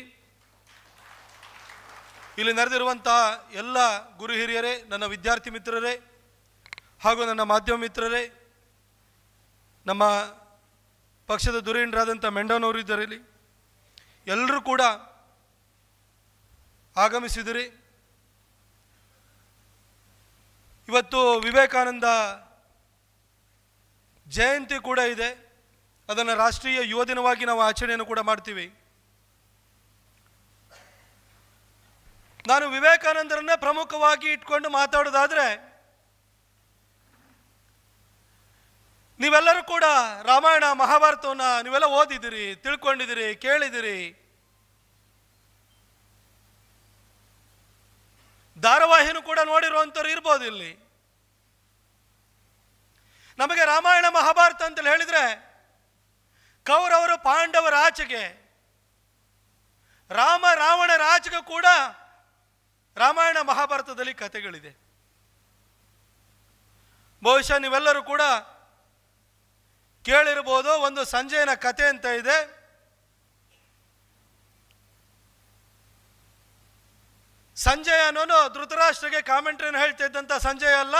ಇಲ್ಲಿ ನೆರೆದಿರುವಂತಹ ಎಲ್ಲ ಗುರು ಹಿರಿಯರೇ, ನನ್ನ ವಿದ್ಯಾರ್ಥಿ ಮಿತ್ರರೇ ಹಾಗೂ ನನ್ನ ಮಾಧ್ಯಮ ಮಿತ್ರರೇ, ನಮ್ಮ ಪಕ್ಷದ ಧುರೀಣರಾದಂಥ ಮೆಂಡನವರು ಇದ್ದರಲ್ಲಿ ಎಲ್ಲರೂ ಕೂಡ ಆಗಮಿಸಿದಿರಿ. ಇವತ್ತು ವಿವೇಕಾನಂದ ಜಯಂತಿ ಕೂಡ ಇದೆ. ಅದನ್ನು ರಾಷ್ಟ್ರೀಯ ಯುವ ದಿನವಾಗಿ ನಾವು ಆಚರಣೆಯನ್ನು ಕೂಡ ಮಾಡ್ತೀವಿ. ನಾನು ವಿವೇಕಾನಂದರನ್ನೇ ಪ್ರಮುಖವಾಗಿ ಇಟ್ಕೊಂಡು ಮಾತಾಡೋದಾದ್ರೆ, ನೀವೆಲ್ಲರೂ ಕೂಡ ರಾಮಾಯಣ ಮಹಾಭಾರತವನ್ನು ನೀವೆಲ್ಲ ಓದಿದಿರಿ, ತಿಳ್ಕೊಂಡಿದ್ದೀರಿ, ಕೇಳಿದಿರಿ. ಧಾರಾವಾಹಿನೂ ಕೂಡ ನೋಡಿರುವಂಥವ್ರು ಇರ್ಬೋದು. ಇಲ್ಲಿ ನಮಗೆ ರಾಮಾಯಣ ಮಹಾಭಾರತ ಅಂತ ಹೇಳಿದ್ರೆ ಕೌರವರು ಪಾಂಡವರ ಆಚೆಗೆ, ರಾಮ ರಾವಣರ ಆಚೆಗೆ ಕೂಡ ರಾಮಾಯಣ ಮಹಾಭಾರತದಲ್ಲಿ ಕಥೆಗಳಿದೆ. ಬಹುಶಃ ನೀವೆಲ್ಲರೂ ಕೂಡ ಕೇಳಿರ್ಬೋದು, ಒಂದು ಸಂಜಯನ ಕಥೆ ಅಂತ ಇದೆ. ಸಂಜಯ ಅನ್ನೋನು ಧೃತರಾಷ್ಟ್ರಗೆ ಕಾಮೆಂಟ್ರಿಯನ್ನು ಹೇಳ್ತಾ ಇದ್ದಂಥ ಸಂಜಯ ಅಲ್ಲ.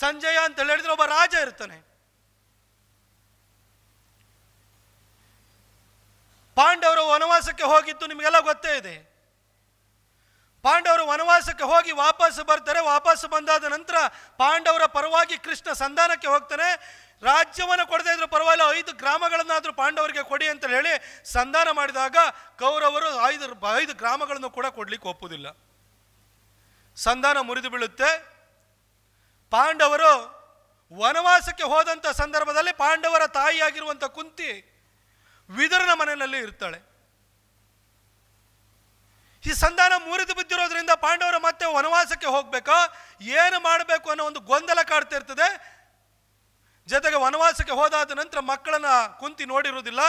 ಸಂಜಯ ಅಂತ ಹೇಳಿದ್ರೆ ಒಬ್ಬ ರಾಜ ಇರ್ತಾನೆ. ಪಾಂಡವರು ವನವಾಸಕ್ಕೆ ಹೋಗಿದ್ದು ನಿಮಗೆಲ್ಲ ಗೊತ್ತೇ ಇದೆ. ಪಾಂಡವರು ವನವಾಸಕ್ಕೆ ಹೋಗಿ ವಾಪಸ್ ಬರ್ತಾರೆ. ವಾಪಸ್ ಬಂದಾದ ನಂತರ ಪಾಂಡವರ ಪರವಾಗಿ ಕೃಷ್ಣ ಸಂಧಾನಕ್ಕೆ ಹೋಗ್ತಾನೆ. ರಾಜ್ಯವನ್ನು ಕೊಡದೇ ಇದ್ರು ಪರವಾಗಿಲ್ಲ, 5 ಗ್ರಾಮಗಳನ್ನಾದರೂ ಪಾಂಡವರಿಗೆ ಕೊಡಿ ಅಂತ ಹೇಳಿ ಸಂಧಾನ ಮಾಡಿದಾಗ ಕೌರವರು 5 ಗ್ರಾಮಗಳನ್ನು ಕೂಡ ಕೊಡ್ಲಿಕ್ಕೆ ಒಪ್ಪುವುದಿಲ್ಲ. ಸಂಧಾನ ಮುರಿದು ಬೀಳುತ್ತೆ. ಪಾಂಡವರು ವನವಾಸಕ್ಕೆ ಹೋದಂಥ ಸಂದರ್ಭದಲ್ಲಿ ಪಾಂಡವರ ತಾಯಿಯಾಗಿರುವಂಥ ಕುಂತಿ ವಿದುರನ ಮನೆಯಲ್ಲಿ ಇರ್ತಾಳೆ. ಈ ಸಂಧಾನ ಮುರಿದು ಬಿದ್ದಿರೋದ್ರಿಂದ ಪಾಂಡವರು ಮತ್ತೆ ವನವಾಸಕ್ಕೆ ಹೋಗ್ಬೇಕಾ, ಏನು ಮಾಡಬೇಕು ಅನ್ನೋ ಒಂದು ಗೊಂದಲ ಕಾಡ್ತಾ ಇರ್ತದೆ. ಜೊತೆಗೆ ವನವಾಸಕ್ಕೆ ಹೋದಾದ ನಂತರ ಮಕ್ಕಳನ್ನ ಕುಂತಿ ನೋಡಿರುವುದಿಲ್ಲ.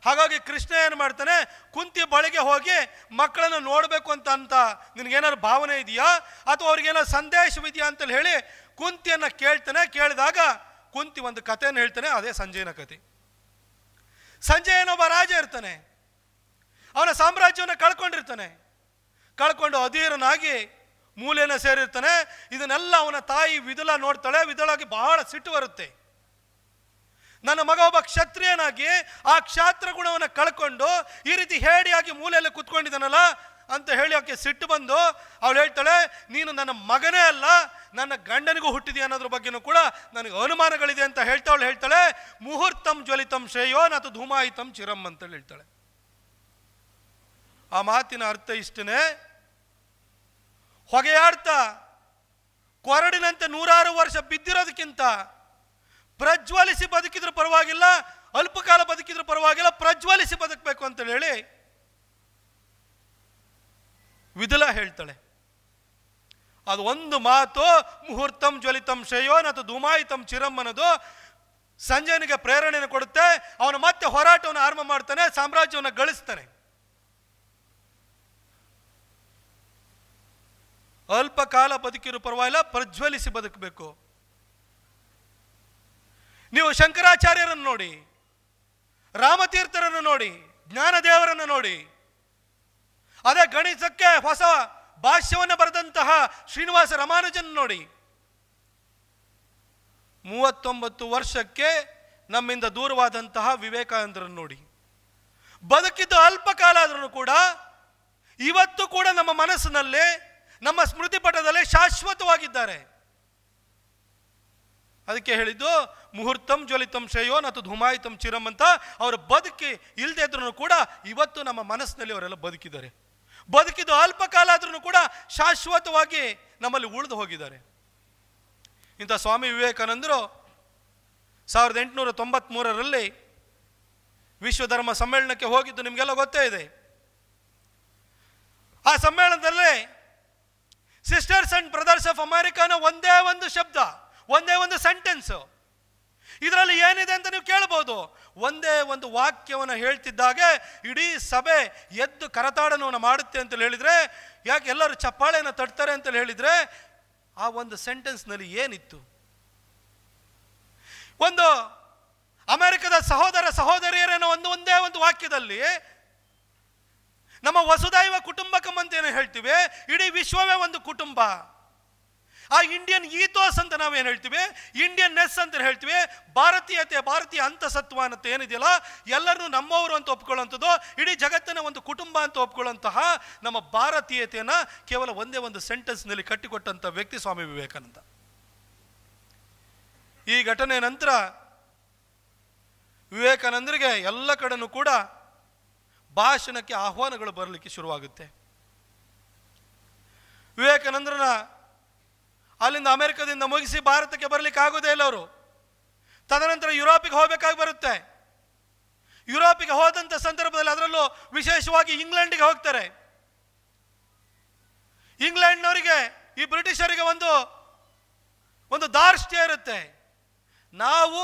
ಹಾಗಾಗಿ ಕೃಷ್ಣ ಏನು ಮಾಡ್ತಾನೆ, ಕುಂತಿ ಬಳಿಗೆ ಹೋಗಿ ಮಕ್ಕಳನ್ನು ನೋಡಬೇಕು ಅಂತ ನಿನಗೇನಾದ್ರು ಭಾವನೆ ಇದೆಯಾ ಅಥವಾ ಅವ್ರಿಗೇನಾದ್ರು ಸಂದೇಶವಿದೆಯಾ ಅಂತ ಹೇಳಿ ಕುಂತಿಯನ್ನು ಕೇಳ್ತಾನೆ. ಕೇಳಿದಾಗ ಕುಂತಿ ಒಂದು ಕಥೆಯನ್ನು ಹೇಳ್ತಾನೆ. ಅದೇ ಸಂಜಯನ ಕಥೆ. ಸಂಜಯನೊಬ್ಬ ರಾಜ ಇರ್ತಾನೆ. ಅವನ ಸಾಮ್ರಾಜ್ಯವನ್ನು ಕಳ್ಕೊಂಡಿರ್ತಾನೆ. ಕಳ್ಕೊಂಡು ಅಧೀರನಾಗಿ ಮೂಲೆಯನ್ನು ಸೇರಿರ್ತಾನೆ. ಇದನ್ನೆಲ್ಲ ಅವನ ತಾಯಿ ವಿದುಲ ನೋಡ್ತಾಳೆ. ವಿದುಲಾಗಿ ಬಹಳ ಸಿಟ್ಟು ಬರುತ್ತೆ. ನನ್ನ ಮಗ ಒಬ್ಬ ಕ್ಷತ್ರಿಯನಾಗಿ ಆ ಕ್ಷಾತ್ರ ಗುಣವನ್ನು ಕಳ್ಕೊಂಡು ಈ ರೀತಿ ಹೇಡಿಯಾಗಿ ಮೂಲೆಯಲ್ಲಿ ಕುತ್ಕೊಂಡಿದ್ದಾನಲ್ಲ ಅಂತ ಹೇಳಿ ಆಕೆ ಸಿಟ್ಟು ಬಂದು ಅವಳು ಹೇಳ್ತಾಳೆ, ನೀನು ನನ್ನ ಮಗನೇ ಅಲ್ಲ, ನನ್ನ ಗಂಡನಿಗೂ ಹುಟ್ಟಿದೆಯಾ ಅನ್ನೋದ್ರ ಬಗ್ಗೆನೂ ಕೂಡ ನನಗೆ ಅನುಮಾನಗಳಿದೆ ಅಂತ ಹೇಳ್ತಾಳೆ. ಮುಹೂರ್ತಂ ಜ್ವಲಿತಂ ಶ್ರೇಯೋ ನತು ಧೂಮಾಯಿತಂ ಚಿರಂ ಅಂತ ಹೇಳ್ತಾಳೆ. ಆ ಮಾತಿನ ಅರ್ಥ ಇಷ್ಟನೇ, ಹೊಗೆಯಾಡ್ತಾ ಕೊರಡಿನಂತೆ 100 ವರ್ಷ ಬಿದ್ದಿರೋದಕ್ಕಿಂತ ಪ್ರಜ್ವಲಿಸಿ ಬದುಕಿದ್ರೂ ಪರವಾಗಿಲ್ಲ, ಅಲ್ಪ ಕಾಲ ಬದುಕಿದ್ರೂ ಪರವಾಗಿಲ್ಲ, ಪ್ರಜ್ವಲಿಸಿ ಬದುಕಬೇಕು ಅಂತ ಹೇಳಿ ವಿದುಲ ಹೇಳ್ತಾಳೆ. ಅದು ಒಂದು ಮಾತು ಮುಹೂರ್ತಂ ಜ್ವಲಿತಂ ಶ್ರೇಯೋ ನತು ಧೂಮಾಯಿತಂ ಚಿರಂ ಅನ್ನೋದು ಸಂಜಯನಿಗೆ ಪ್ರೇರಣೆಯನ್ನು ಕೊಡುತ್ತೆ. ಅವನು ಮತ್ತೆ ಹೋರಾಟವನ್ನು ಆರಂಭ ಮಾಡ್ತಾನೆ, ಸಾಮ್ರಾಜ್ಯವನ್ನು ಗಳಿಸ್ತಾನೆ. ಅಲ್ಪ ಕಾಲ ಬದುಕಿರೋ ಪರವಾಗಿಲ್ಲ, ಪ್ರಜ್ವಲಿಸಿ ಬದುಕಬೇಕು. ನೀವು ಶಂಕರಾಚಾರ್ಯರನ್ನು ನೋಡಿ, ರಾಮತೀರ್ಥರನ್ನು ನೋಡಿ, ಜ್ಞಾನದೇವರನ್ನು ನೋಡಿ, ಅದೇ ಗಣಿತಕ್ಕೆ ಹೊಸ ಭಾಷ್ಯವನ್ನು ಬರೆದಂತಹ ಶ್ರೀನಿವಾಸ ರಾಮಾನುಜನ್ ನೋಡಿ. 39 ವರ್ಷಕ್ಕೆ ನಮ್ಮಿಂದ ದೂರವಾದಂತಹ ವಿವೇಕಾನಂದರನ್ನು ನೋಡಿ. ಬದುಕಿದ್ದು ಅಲ್ಪ ಕಾಲ ಆದ್ರೂ ಕೂಡ ಇವತ್ತು ಕೂಡ ನಮ್ಮ ಮನಸ್ಸಿನಲ್ಲಿ, ನಮ್ಮ ಸ್ಮೃತಿ ಪಟದಲ್ಲಿ ಶಾಶ್ವತವಾಗಿದ್ದಾರೆ. ಅದಕ್ಕೆ ಹೇಳಿದ್ದು ಮುಹೂರ್ತಂ ಜ್ವಲಿತಂ ಶ್ರೇಯೋ ನತು ಧೂಮಾಯಿತಂ ಚಿರಂ ಅಂತ. ಅವರು ಬದುಕಿ ಇಲ್ಲದೆ ಇದ್ರೂ ಕೂಡ ಇವತ್ತು ನಮ್ಮ ಮನಸ್ಸಿನಲ್ಲಿ ಅವರೆಲ್ಲ ಬದುಕಿದ್ದಾರೆ. ಬದುಕಿದ್ದು ಅಲ್ಪ ಕಾಲ ಆದ್ರೂ ಕೂಡ ಶಾಶ್ವತವಾಗಿ ನಮ್ಮಲ್ಲಿ ಉಳಿದು ಹೋಗಿದ್ದಾರೆ. ಇಂಥ ಸ್ವಾಮಿ ವಿವೇಕಾನಂದರು 1893ರಲ್ಲಿ ವಿಶ್ವಧರ್ಮ ಸಮ್ಮೇಳನಕ್ಕೆ ಹೋಗಿದ್ದು ನಿಮಗೆಲ್ಲ ಗೊತ್ತೇ ಇದೆ. ಆ ಸಮ್ಮೇಳನದಲ್ಲಿ ಸಿಸ್ಟರ್ಸ್ ಅಂಡ್ ಬ್ರದರ್ಸ್ ಆಫ್ ಅಮೆರಿಕಾನ ಒಂದೇ ಒಂದು ಶಬ್ದ, ಒಂದೇ ಒಂದು ಸೆಂಟೆನ್ಸ್, ಇದರಲ್ಲಿ ಏನಿದೆ ಅಂತ ನೀವು ಕೇಳಬಹುದು. ಒಂದೇ ಒಂದು ವಾಕ್ಯವನ್ನು ಹೇಳ್ತಿದ್ದಾಗೆ ಇಡೀ ಸಭೆ ಎದ್ದು ಕರತಾಡನವನ್ನು ಮಾಡುತ್ತೆ ಅಂತ ಹೇಳಿದ್ರೆ, ಯಾಕೆ ಎಲ್ಲರೂ ಚಪ್ಪಾಳೆಯನ್ನು ತಟ್ತಾರೆ ಅಂತ ಹೇಳಿದ್ರೆ, ಆ ಒಂದು ಸೆಂಟೆನ್ಸ್ನಲ್ಲಿ ಏನಿತ್ತು? ಒಂದು ಅಮೆರಿಕದ ಸಹೋದರ ಸಹೋದರಿಯರನ್ನ ಒಂದೇ ಒಂದು ವಾಕ್ಯದಲ್ಲಿ ನಮ್ಮ ವಸುದೈವ ಕುಟುಂಬಕಂ ಅಂತ ಏನು ಹೇಳ್ತೀವಿ, ಇಡೀ ವಿಶ್ವವೇ ಒಂದು ಕುಟುಂಬ. ಆ ಇಂಡಿಯನ್ ಈಥೋಸ್ ಅಂತ ನಾವೇನು ಹೇಳ್ತೀವಿ, ಇಂಡಿಯನ್ ನೆಸ್ ಅಂತ ಹೇಳ್ತೀವಿ, ಭಾರತೀಯತೆ, ಭಾರತೀಯ ಅಂತಸತ್ವ ಅನ್ನತ್ತೆ ಏನಿದೆಯಲ್ಲ, ಎಲ್ಲರನ್ನೂ ನಮ್ಮವರು ಅಂತ ಒಪ್ಕೊಳ್ಳುವಂಥದ್ದು, ಇಡೀ ಜಗತ್ತಿನ ಒಂದು ಕುಟುಂಬ ಅಂತ ಒಪ್ಕೊಳ್ಳುವಂತಹ ನಮ್ಮ ಭಾರತೀಯತೆಯನ್ನು ಕೇವಲ ಒಂದೇ ಒಂದು ಸೆಂಟೆನ್ಸ್ನಲ್ಲಿ ಕಟ್ಟಿಕೊಟ್ಟಂಥ ವ್ಯಕ್ತಿ ಸ್ವಾಮಿ ವಿವೇಕಾನಂದ. ಈ ಘಟನೆ ನಂತರ ವಿವೇಕಾನಂದರಿಗೆ ಎಲ್ಲ ಕಡೆನೂ ಕೂಡ ಭಾಷಣಕ್ಕೆ ಆಹ್ವಾನಗಳು ಬರಲಿಕ್ಕೆ ಶುರುವಾಗುತ್ತೆ. ವಿವೇಕಾನಂದರನ್ನ ಅಲ್ಲಿಂದ ಅಮೆರಿಕದಿಂದ ಮುಗಿಸಿ ಭಾರತಕ್ಕೆ ಬರಲಿಕ್ಕೆ ಆಗೋದೇ ಇಲ್ಲ ಅವರು. ತದನಂತರ ಯುರೋಪಿಗೆ ಹೋಗಬೇಕಾಗಿ ಬರುತ್ತೆ. ಯುರೋಪಿಗೆ ಹೋದಂಥ ಸಂದರ್ಭದಲ್ಲಿ ಅದರಲ್ಲೂ ವಿಶೇಷವಾಗಿ ಇಂಗ್ಲೆಂಡಿಗೆ ಹೋಗ್ತಾರೆ. ಇಂಗ್ಲೆಂಡ್ನವರಿಗೆ, ಈ ಬ್ರಿಟಿಷರಿಗೆ ಒಂದು ದಾರ್ಷ್ಟ್ಯ ಇರುತ್ತೆ. ನಾವು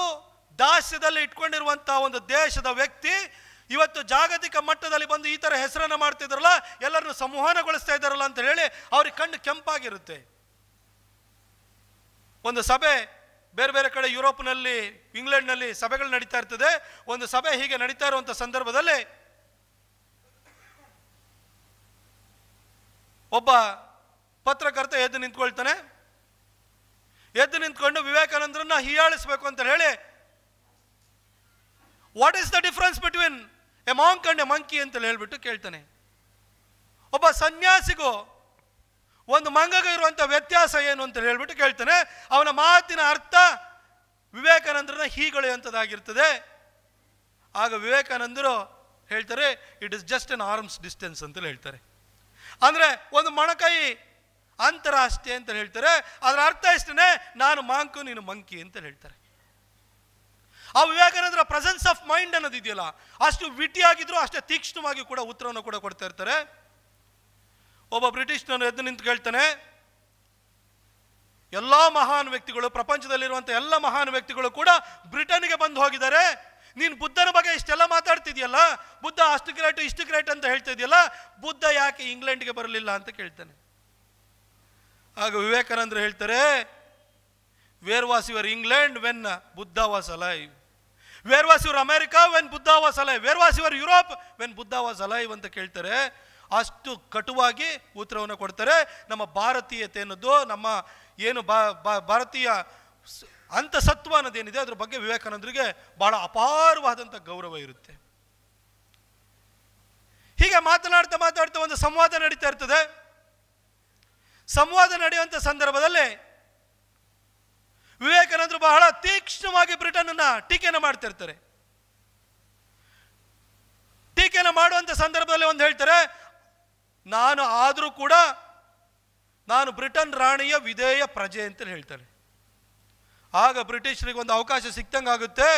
ದಾಸ್ಯದಲ್ಲಿ ಇಟ್ಕೊಂಡಿರುವಂತಹ ಒಂದು ದೇಶದ ವ್ಯಕ್ತಿ ಇವತ್ತು ಜಾಗತಿಕ ಮಟ್ಟದಲ್ಲಿ ಬಂದು ಈ ಥರ ಹೆಸರನ್ನು ಮಾಡ್ತಿದ್ರಲ್ಲ, ಎಲ್ಲರನ್ನು ಸಂವಹನಗೊಳಿಸ್ತಾ ಇದ್ದಾರಲ್ಲ ಅಂತ ಹೇಳಿ ಅವ್ರಿಗೆ ಕಣ್ಣು ಕೆಂಪಾಗಿರುತ್ತೆ. ಒಂದು ಸಭೆ ಬೇರೆ ಬೇರೆ ಕಡೆ ಯುರೋಪ್ನಲ್ಲಿ, ಇಂಗ್ಲೆಂಡ್ನಲ್ಲಿ ಸಭೆಗಳು ನಡೀತಾ ಇರ್ತದೆ. ಒಂದು ಸಭೆ ಹೀಗೆ ನಡೀತಾ ಇರುವಂಥ ಸಂದರ್ಭದಲ್ಲಿ ಒಬ್ಬ ಪತ್ರಕರ್ತ ಎದ್ದು ನಿಂತ್ಕೊಳ್ತಾನೆ. ಎದ್ದು ನಿಂತ್ಕೊಂಡು ವಿವೇಕಾನಂದರನ್ನ ಹೀಯಾಳಿಸ್ಬೇಕು ಅಂತ ಹೇಳಿ, what is the difference between A monk and A monkey ಅಂತ ಹೇಳ್ಬಿಟ್ಟು ಕೇಳ್ತಾನೆ. ಒಬ್ಬ ಸನ್ಯಾಸಿಗೂ ಒಂದು ಮಂಗಗೂ ಇರುವಂಥ ವ್ಯತ್ಯಾಸ ಏನು ಅಂತ ಹೇಳ್ಬಿಟ್ಟು ಕೇಳ್ತಾನೆ. ಅವನ ಮಾತಿನ ಅರ್ಥ ವಿವೇಕಾನಂದರನ್ನ ಹೀಗಳೆಯುವಂಥದ್ದಾಗಿರ್ತದೆ. ಆಗ ವಿವೇಕಾನಂದರು ಹೇಳ್ತಾರೆ, it is just N arms distance ಅಂತ ಹೇಳ್ತಾರೆ. ಅಂದರೆ ಒಂದು ಮೊಣಕೈ ಅಂತರ ಅಷ್ಟೇ ಅಂತ ಹೇಳ್ತಾರೆ. ಅದರ ಅರ್ಥ ಇಷ್ಟೇ, ನಾನು ಮಾಂಕು ನೀನು ಮಂಕಿ ಅಂತ ಹೇಳ್ತಾರೆ. ಆ ವಿವೇಕಾನಂದರ ಪ್ರೆಸೆನ್ಸ್ ಆಫ್ ಮೈಂಡ್ ಅನ್ನೋದಿದೆಯಲ್ಲ, ಅಷ್ಟು ವಿಟಿಯಾಗಿದ್ರು ಅಷ್ಟೇ ತೀಕ್ಷ್ಣವಾಗಿ ಕೂಡ ಉತ್ತರವನ್ನು ಕೂಡ ಕೊಡ್ತಾ ಇರ್ತಾರೆ. ಒಬ್ಬ ಬ್ರಿಟಿಷ್ನನ್ನು ಎದ್ದು ನಿಂತು ಕೇಳ್ತಾನೆ, ಎಲ್ಲ ಮಹಾನ್ ವ್ಯಕ್ತಿಗಳು, ಪ್ರಪಂಚದಲ್ಲಿರುವಂಥ ಎಲ್ಲ ಮಹಾನ್ ವ್ಯಕ್ತಿಗಳು ಕೂಡ ಬ್ರಿಟನ್ಗೆ ಬಂದು ಹೋಗಿದ್ದಾರೆ. ನೀನು ಬುದ್ಧನ ಬಗ್ಗೆ ಇಷ್ಟೆಲ್ಲ ಮಾತಾಡ್ತಿದ್ಯಲ್ಲ, ಬುದ್ಧ ಅಷ್ಟು ಗ್ರೇಟ್ ಇಷ್ಟು ಗ್ರೇಟ್ ಅಂತ ಹೇಳ್ತಾ ಇದೆಯಲ್ಲ, ಬುದ್ಧ ಯಾಕೆ ಇಂಗ್ಲೆಂಡ್ಗೆ ಬರಲಿಲ್ಲ ಅಂತ ಕೇಳ್ತಾನೆ. ಆಗ ವಿವೇಕಾನಂದರು ಹೇಳ್ತಾರೆ, where was your England when Buddha was alive, where was your America when Buddha was alive, where was your Europe when Buddha was alive ಅಂತ ಕೇಳ್ತಾರೆ. ಅಷ್ಟು ಕಟುವಾಗಿ ಉತ್ತರವನ್ನು ಕೊಡ್ತಾರೆ. ನಮ್ಮ ಭಾರತೀಯತೆ ಅನ್ನೋದು, ನಮ್ಮ ಏನು ಭಾರತೀಯ ಅಂತಸತ್ವ ಅನ್ನೋದೇನಿದೆ ಅದ್ರ ಬಗ್ಗೆ ವಿವೇಕಾನಂದರಿಗೆ ಬಹಳ ಅಪಾರವಾದಂಥ ಗೌರವ ಇರುತ್ತೆ. ಹೀಗೆ ಮಾತನಾಡ್ತಾ ಮಾತಾಡ್ತಾ ಒಂದು ಸಂವಾದ ನಡೀತಾ ಇರ್ತದೆ. ಸಂವಾದ ನಡೆಯುವಂಥ ಸಂದರ್ಭದಲ್ಲಿ ವಿವೇಕಾನಂದರು ಬಹಳ ತೀಕ್ಷ್ಣವಾಗಿ ಬ್ರಿಟನ್ನ ಟೀಕೆಯನ್ನು ಮಾಡ್ತಾ ಇರ್ತಾರೆ. ಟೀಕೆಯನ್ನು ಮಾಡುವಂಥ ಸಂದರ್ಭದಲ್ಲಿ ಒಂದು ಹೇಳ್ತಾರೆ, ನಾನು ಆದರೂ ಕೂಡ ನಾನು ಬ್ರಿಟನ್ ರಾಣಿಯ ವಿಧೇಯ ಪ್ರಜೆ ಅಂತ ಹೇಳ್ತಾರೆ. ಆಗ ಬ್ರಿಟಿಷರಿಗೆ ಒಂದು ಅವಕಾಶ ಸಿಕ್ತಂಗಾಗುತ್ತೆ.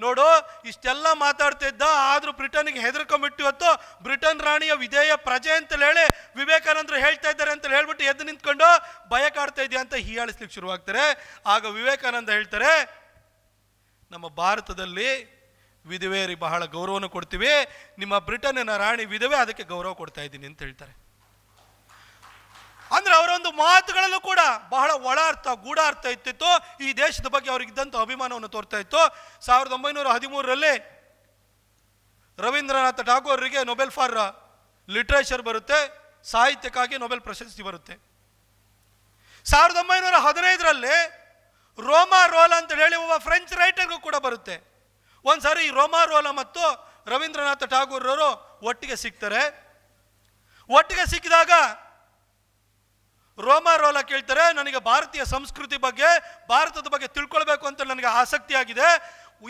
ನೋಡು, ಇಷ್ಟೆಲ್ಲ ಮಾತಾಡ್ತಾ ಇದ್ದ, ಆದರೂ ಬ್ರಿಟನ್ಗೆ ಹೆದರ್ಕೊಂಡ್ಬಿಟ್ಟು ಇವತ್ತು ಬ್ರಿಟನ್ ರಾಣಿಯ ವಿಧೇಯ ಪ್ರಜೆ ಅಂತ ಹೇಳಿ ವಿವೇಕಾನಂದರು ಹೇಳ್ತಾ ಇದ್ದಾರೆ ಅಂತ ಹೇಳ್ಬಿಟ್ಟು ಎದ್ದು ನಿಂತ್ಕೊಂಡು ಭಯ ಕಾಡ್ತಾ ಇದೆಯಾ ಅಂತ ಹೀಯಾಳಿಸ್ಲಿಕ್ಕೆ ಶುರುವಾಗ್ತಾರೆ. ಆಗ ವಿವೇಕಾನಂದ ಹೇಳ್ತಾರೆ, ನಮ್ಮ ಭಾರತದಲ್ಲಿ ವಿಧವೆಯರಿಗೆ ಬಹಳ ಗೌರವವನ್ನು ಕೊಡ್ತೀವಿ, ನಿಮ್ಮ ಬ್ರಿಟನ್ನಿನ ರಾಣಿ ವಿಧವೆ, ಅದಕ್ಕೆ ಗೌರವ ಕೊಡ್ತಾ ಇದ್ದೀನಿ ಅಂತ ಹೇಳ್ತಾರೆ. ಅಂದ್ರೆ ಅವರೊಂದು ಮಾತುಗಳಲ್ಲೂ ಕೂಡ ಬಹಳ ಒಳ ಅರ್ಥ, ಗೂಢಾರ್ಥ ಇತ್ತಿತ್ತು. ಈ ದೇಶದ ಬಗ್ಗೆ ಅವ್ರಿಗಿದ್ದಂಥ ಅಭಿಮಾನವನ್ನು ತೋರ್ತಾ ಇತ್ತು. 1913ರಲ್ಲಿ ರವೀಂದ್ರನಾಥ ಠಾಗೋರರಿಗೆ ನೊಬೆಲ್ ಫಾರ್ ಲಿಟ್ರೇಚರ್ ಬರುತ್ತೆ, ಸಾಹಿತ್ಯಕ್ಕಾಗಿ ನೊಬೆಲ್ ಪ್ರಶಸ್ತಿ ಬರುತ್ತೆ. 1915ರಲ್ಲಿ ರೋಮಾ ರೋಲಾ ಅಂತ ಹೇಳಿ ಒಬ್ಬ ಫ್ರೆಂಚ್ ರೈಟರ್ಗೂ ಕೂಡ ಬರುತ್ತೆ. ಒಂದ್ಸಾರಿ ಈ ರೋಮಾ ರೋಲಾ ಮತ್ತು ರವೀಂದ್ರನಾಥ ಠಾಗೋರರು ಒಟ್ಟಿಗೆ ಸಿಗ್ತಾರೆ. ಒಟ್ಟಿಗೆ ಸಿಕ್ಕಿದಾಗ ರೋಮಾ ರೋಲಾ ಕೇಳ್ತಾರೆ, ನನಗೆ ಭಾರತೀಯ ಸಂಸ್ಕೃತಿ ಬಗ್ಗೆ, ಭಾರತದ ಬಗ್ಗೆ ತಿಳ್ಕೊಳ್ಬೇಕು ಅಂತ ನನಗೆ ಆಸಕ್ತಿ ಆಗಿದೆ,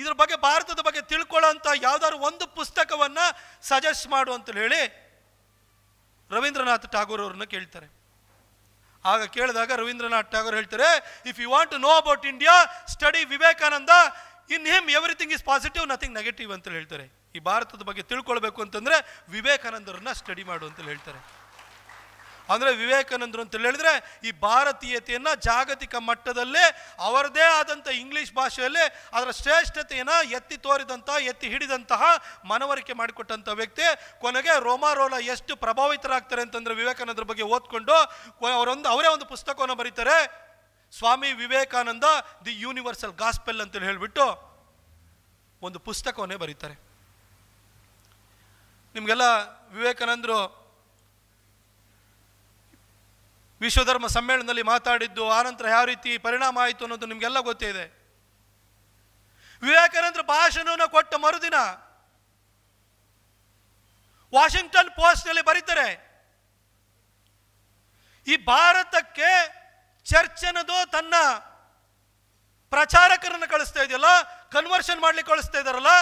ಇದ್ರ ಬಗ್ಗೆ ಭಾರತದ ಬಗ್ಗೆ ತಿಳ್ಕೊಳ್ಳೋಂಥ ಯಾವ್ದಾದ್ರು ಒಂದು ಪುಸ್ತಕವನ್ನ ಸಜೆಸ್ಟ್ ಮಾಡು ಅಂತ ಹೇಳಿ ರವೀಂದ್ರನಾಥ ಠಾಗೋರ್ ಅವ್ರನ್ನ ಕೇಳ್ತಾರೆ. ಆಗ ಕೇಳಿದಾಗ ರವೀಂದ್ರನಾಥ್ ಠಾಗೋರ್ ಹೇಳ್ತಾರೆ, if you want to know about India, study Vivekananda, in him everything is positive, nothing negative ಅಂತ ಹೇಳ್ತಾರೆ. ಈ ಭಾರತದ ಬಗ್ಗೆ ತಿಳ್ಕೊಳ್ಬೇಕು ಅಂತಂದ್ರೆ ವಿವೇಕಾನಂದರನ್ನ ಸ್ಟಡಿ ಮಾಡು ಅಂತ ಹೇಳ್ತಾರೆ. ಅಂದರೆ ವಿವೇಕಾನಂದರು ಅಂತ ಹೇಳಿದ್ರೆ ಈ ಭಾರತೀಯತೆಯನ್ನು ಜಾಗತಿಕ ಮಟ್ಟದಲ್ಲೇ ಅವರದೇ ಆದಂಥ ಇಂಗ್ಲೀಷ್ ಭಾಷೆಯಲ್ಲಿ ಅದರ ಶ್ರೇಷ್ಠತೆಯನ್ನು ಎತ್ತಿ ತೋರಿದಂಥ, ಎತ್ತಿ ಹಿಡಿದಂತಹ, ಮನವರಿಕೆ ಮಾಡಿಕೊಟ್ಟಂಥ ವ್ಯಕ್ತಿ. ಕೊನೆಗೆ ರೋಮಾ ರೋಲಾ ಎಷ್ಟು ಪ್ರಭಾವಿತರಾಗ್ತಾರೆ ಅಂತಂದರೆ ವಿವೇಕಾನಂದರ ಬಗ್ಗೆ ಓದ್ಕೊಂಡು ಅವರೇ ಒಂದು ಪುಸ್ತಕವನ್ನು ಬರೀತಾರೆ, Swami Vivekananda the universal gospel ಅಂತೇಳಿ ಹೇಳಿಬಿಟ್ಟು ಒಂದು ಪುಸ್ತಕವನ್ನೇ ಬರೀತಾರೆ. ನಿಮಗೆಲ್ಲ ವಿವೇಕಾನಂದರು ವಿಶ್ವಧರ್ಮ ಸಮ್ಮೇಳನದಲ್ಲಿ ಮಾತಾಡಿದ್ದು, ಆನಂತರ ಯಾವ ರೀತಿ ಪರಿಣಾಮ ಆಯಿತು ಅನ್ನೋದು ನಿಮಗೆಲ್ಲ ಗೊತ್ತೇ ಇದೆ. ವಿವೇಕಾನಂದರ ಭಾಷಣವನ್ನು ಕೊಟ್ಟ ಮರುದಿನ ವಾಷಿಂಗ್ಟನ್ ಪೋಸ್ಟ್ನಲ್ಲಿ ಬರೀತಾರೆ, ಈ ಭಾರತಕ್ಕೆ ಚರ್ಚ್ ಅನ್ನೋದು ತನ್ನ ಪ್ರಚಾರಕರನ್ನು ಕಳಿಸ್ತಾ ಇದೆಯಲ್ಲ, ಕನ್ವರ್ಷನ್ ಮಾಡ್ಲಿಕ್ಕೆ ಕಳಿಸ್ತಾ ಇದಾರಲ್ಲ,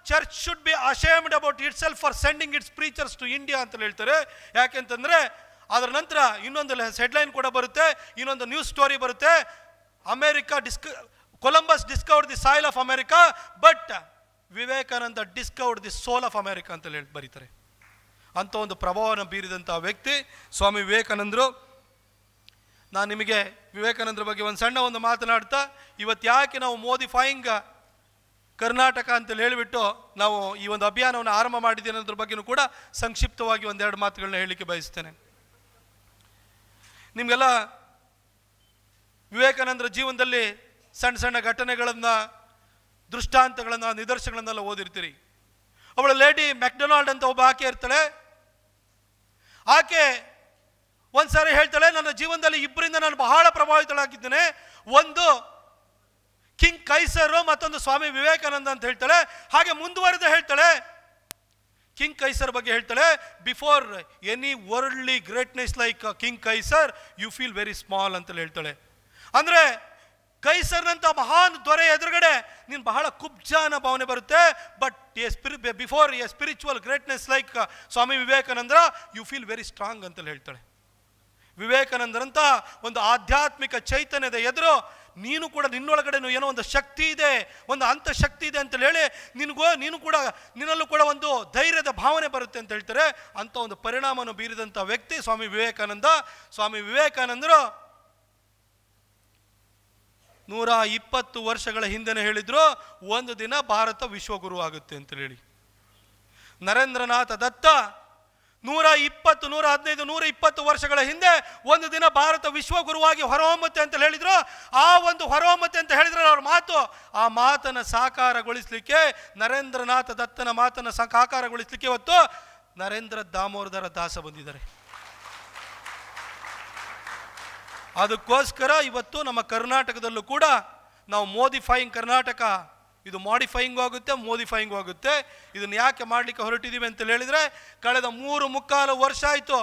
church should be ashamed about itself for sending its preachers to India ಅಂತ ಹೇಳ್ತಾರೆ. ಯಾಕೆಂತಂದ್ರೆ ಅದರ ನಂತರ ಇನ್ನೊಂದು ಹೆಡ್ಲೈನ್ ಕೂಡ ಬರುತ್ತೆ, ಇನ್ನೊಂದು ನ್ಯೂಸ್ ಸ್ಟೋರಿ ಬರುತ್ತೆ, Columbus discovered the soil of America but Vivekananda discovered the soul of America ಅಂತ ಹೇಳಿ ಬರೀತಾರೆ. ಅಂತ ಒಂದು ಪ್ರಭಾವವನ್ನು ಬೀರಿದಂಥ ವ್ಯಕ್ತಿ ಸ್ವಾಮಿ ವಿವೇಕಾನಂದರು. ನಾನು ನಿಮಗೆ ವಿವೇಕಾನಂದರ ಬಗ್ಗೆ ಒಂದು ಸಣ್ಣ ಒಂದು ಮಾತನಾಡ್ತಾ, ಇವತ್ತು ಯಾಕೆ ನಾವು ಮೋದಿಫೈಯಿಂಗ್ ಕರ್ನಾಟಕ ಅಂತೇಳಿ ಹೇಳಿಬಿಟ್ಟು ನಾವು ಈ ಒಂದು ಅಭಿಯಾನವನ್ನು ಆರಂಭ ಮಾಡಿದ್ದೀವಿ ಅನ್ನೋದ್ರ ಬಗ್ಗೆಯೂ ಕೂಡ ಸಂಕ್ಷಿಪ್ತವಾಗಿ ಒಂದೆರಡು ಮಾತುಗಳನ್ನ ಹೇಳಲಿಕ್ಕೆ ಬಯಸ್ತೇನೆ. ನಿಮಗೆಲ್ಲ ವಿವೇಕಾನಂದರ ಜೀವನದಲ್ಲಿ ಸಣ್ಣ ಸಣ್ಣ ಘಟನೆಗಳನ್ನು, ದೃಷ್ಟಾಂತಗಳನ್ನು, ನಿದರ್ಶನಗಳನ್ನೆಲ್ಲ ಓದಿರ್ತೀರಿ. ಅವಳು ಲೇಡಿ ಮೆಕ್ಡೊನಾಲ್ಡ್ ಅಂತ ಒಬ್ಬ ಆಕೆ ಇರ್ತಾಳೆ. ಆಕೆ ಒಂದ್ಸಾರಿ ಹೇಳ್ತಾಳೆ, ನನ್ನ ಜೀವನದಲ್ಲಿ ಇಬ್ಬರಿಂದ ನಾನು ಬಹಳ ಪ್ರಭಾವಿತಳಾಗಿದ್ದೇನೆ. ಒಂದು ಕಿಂಗ್ ಕೈಸರು, ಮತ್ತೊಂದು ಸ್ವಾಮಿ ವಿವೇಕಾನಂದ ಅಂತ ಹೇಳ್ತಾಳೆ. ಹಾಗೆ ಮುಂದುವರೆದು ಹೇಳ್ತಾಳೆ, ಕಿಂಗ್ ಕೈಸರ್ ಬಗ್ಗೆ ಹೇಳ್ತಾಳೆ, before any worldly greatness like king Kaiser you feel very small ಅಂತ ಹೇಳ್ತಾಳೆ. ಅಂದರೆ ಕೈಸರ್ನಂತ ಮಹಾನ್ ದೊರೆ ಎದುರುಗಡೆ ನೀನು ಬಹಳ ಕುಬ್ಜಾನ ಭಾವನೆ ಬರುತ್ತೆ, but before a spiritual greatness like Swami Vivekananda you feel very strong ಅಂತ ಹೇಳ್ತಾಳೆ. ವಿವೇಕಾನಂದರಂತ ಒಂದು ಆಧ್ಯಾತ್ಮಿಕ ಚೈತನ್ಯದ ಎದುರು ನೀನು ಕೂಡ ನಿನ್ನೊಳಗಡೆ ಏನೋ ಒಂದು ಶಕ್ತಿ ಇದೆ, ಒಂದು ಅಂತಃಶಕ್ತಿ ಇದೆ ಅಂತ ಹೇಳಿ ನಿನ್ನಲ್ಲೂ ಕೂಡ ಒಂದು ಧೈರ್ಯದ ಭಾವನೆ ಬರುತ್ತೆ ಅಂತ ಹೇಳ್ತಾರೆ. ಅಂತ ಒಂದು ಪರಿಣಾಮವನ್ನು ಬೀರಿದಂಥ ವ್ಯಕ್ತಿ ಸ್ವಾಮಿ ವಿವೇಕಾನಂದ. ಸ್ವಾಮಿ ವಿವೇಕಾನಂದರು 120 ವರ್ಷಗಳ ಹಿಂದೆನೇ ಹೇಳಿದ್ರು, ಒಂದು ದಿನ ಭಾರತ ವಿಶ್ವಗುರು ಆಗುತ್ತೆ ಅಂತ ಹೇಳಿ. ನರೇಂದ್ರನಾಥ ದತ್ತ 115, 120 ವರ್ಷಗಳ ಹಿಂದೆ ಒಂದು ದಿನ ಭಾರತ ವಿಶ್ವಗುರುವಾಗಿ ಹೊರಹೊಮ್ಮುತ್ತೆ ಅಂತ ಹೇಳಿದ್ರು. ಆ ಒಂದು ಹೊರಹೊಮ್ಮುತ್ತೆ ಅಂತ ಹೇಳಿದ್ರೆ ಅವ್ರ ಮಾತು, ಆ ಮಾತನ್ನು ಸಾಕಾರಗೊಳಿಸಲಿಕ್ಕೆ, ನರೇಂದ್ರನಾಥ ದತ್ತನ ಮಾತನ್ನು ಸಾಕಾರಗೊಳಿಸಲಿಕ್ಕೆ ಇವತ್ತು ನರೇಂದ್ರ ದಾಮೋದರ ದಾಸ ಬಂದಿದ್ದಾರೆ. ಅದಕ್ಕೋಸ್ಕರ ಇವತ್ತು ನಮ್ಮ ಕರ್ನಾಟಕದಲ್ಲೂ ಕೂಡ ನಾವು ಮೋದಿಫೈಯಿಂಗ್ ಕರ್ನಾಟಕ, ಇದು ಮಾಡಿಫೈಯಿಂಗ್ ಆಗುತ್ತೆ, ಮೋದಿಫೈಯಿಂಗ್ ಆಗುತ್ತೆ. ಇದನ್ನು ಯಾಕೆ ಮಾಡಲಿಕ್ಕೆ ಹೊರಟಿದ್ದೀವಿ ಅಂತ ಹೇಳಿದರೆ, ಕಳೆದ 3.25 ವರ್ಷ ಆಯಿತು.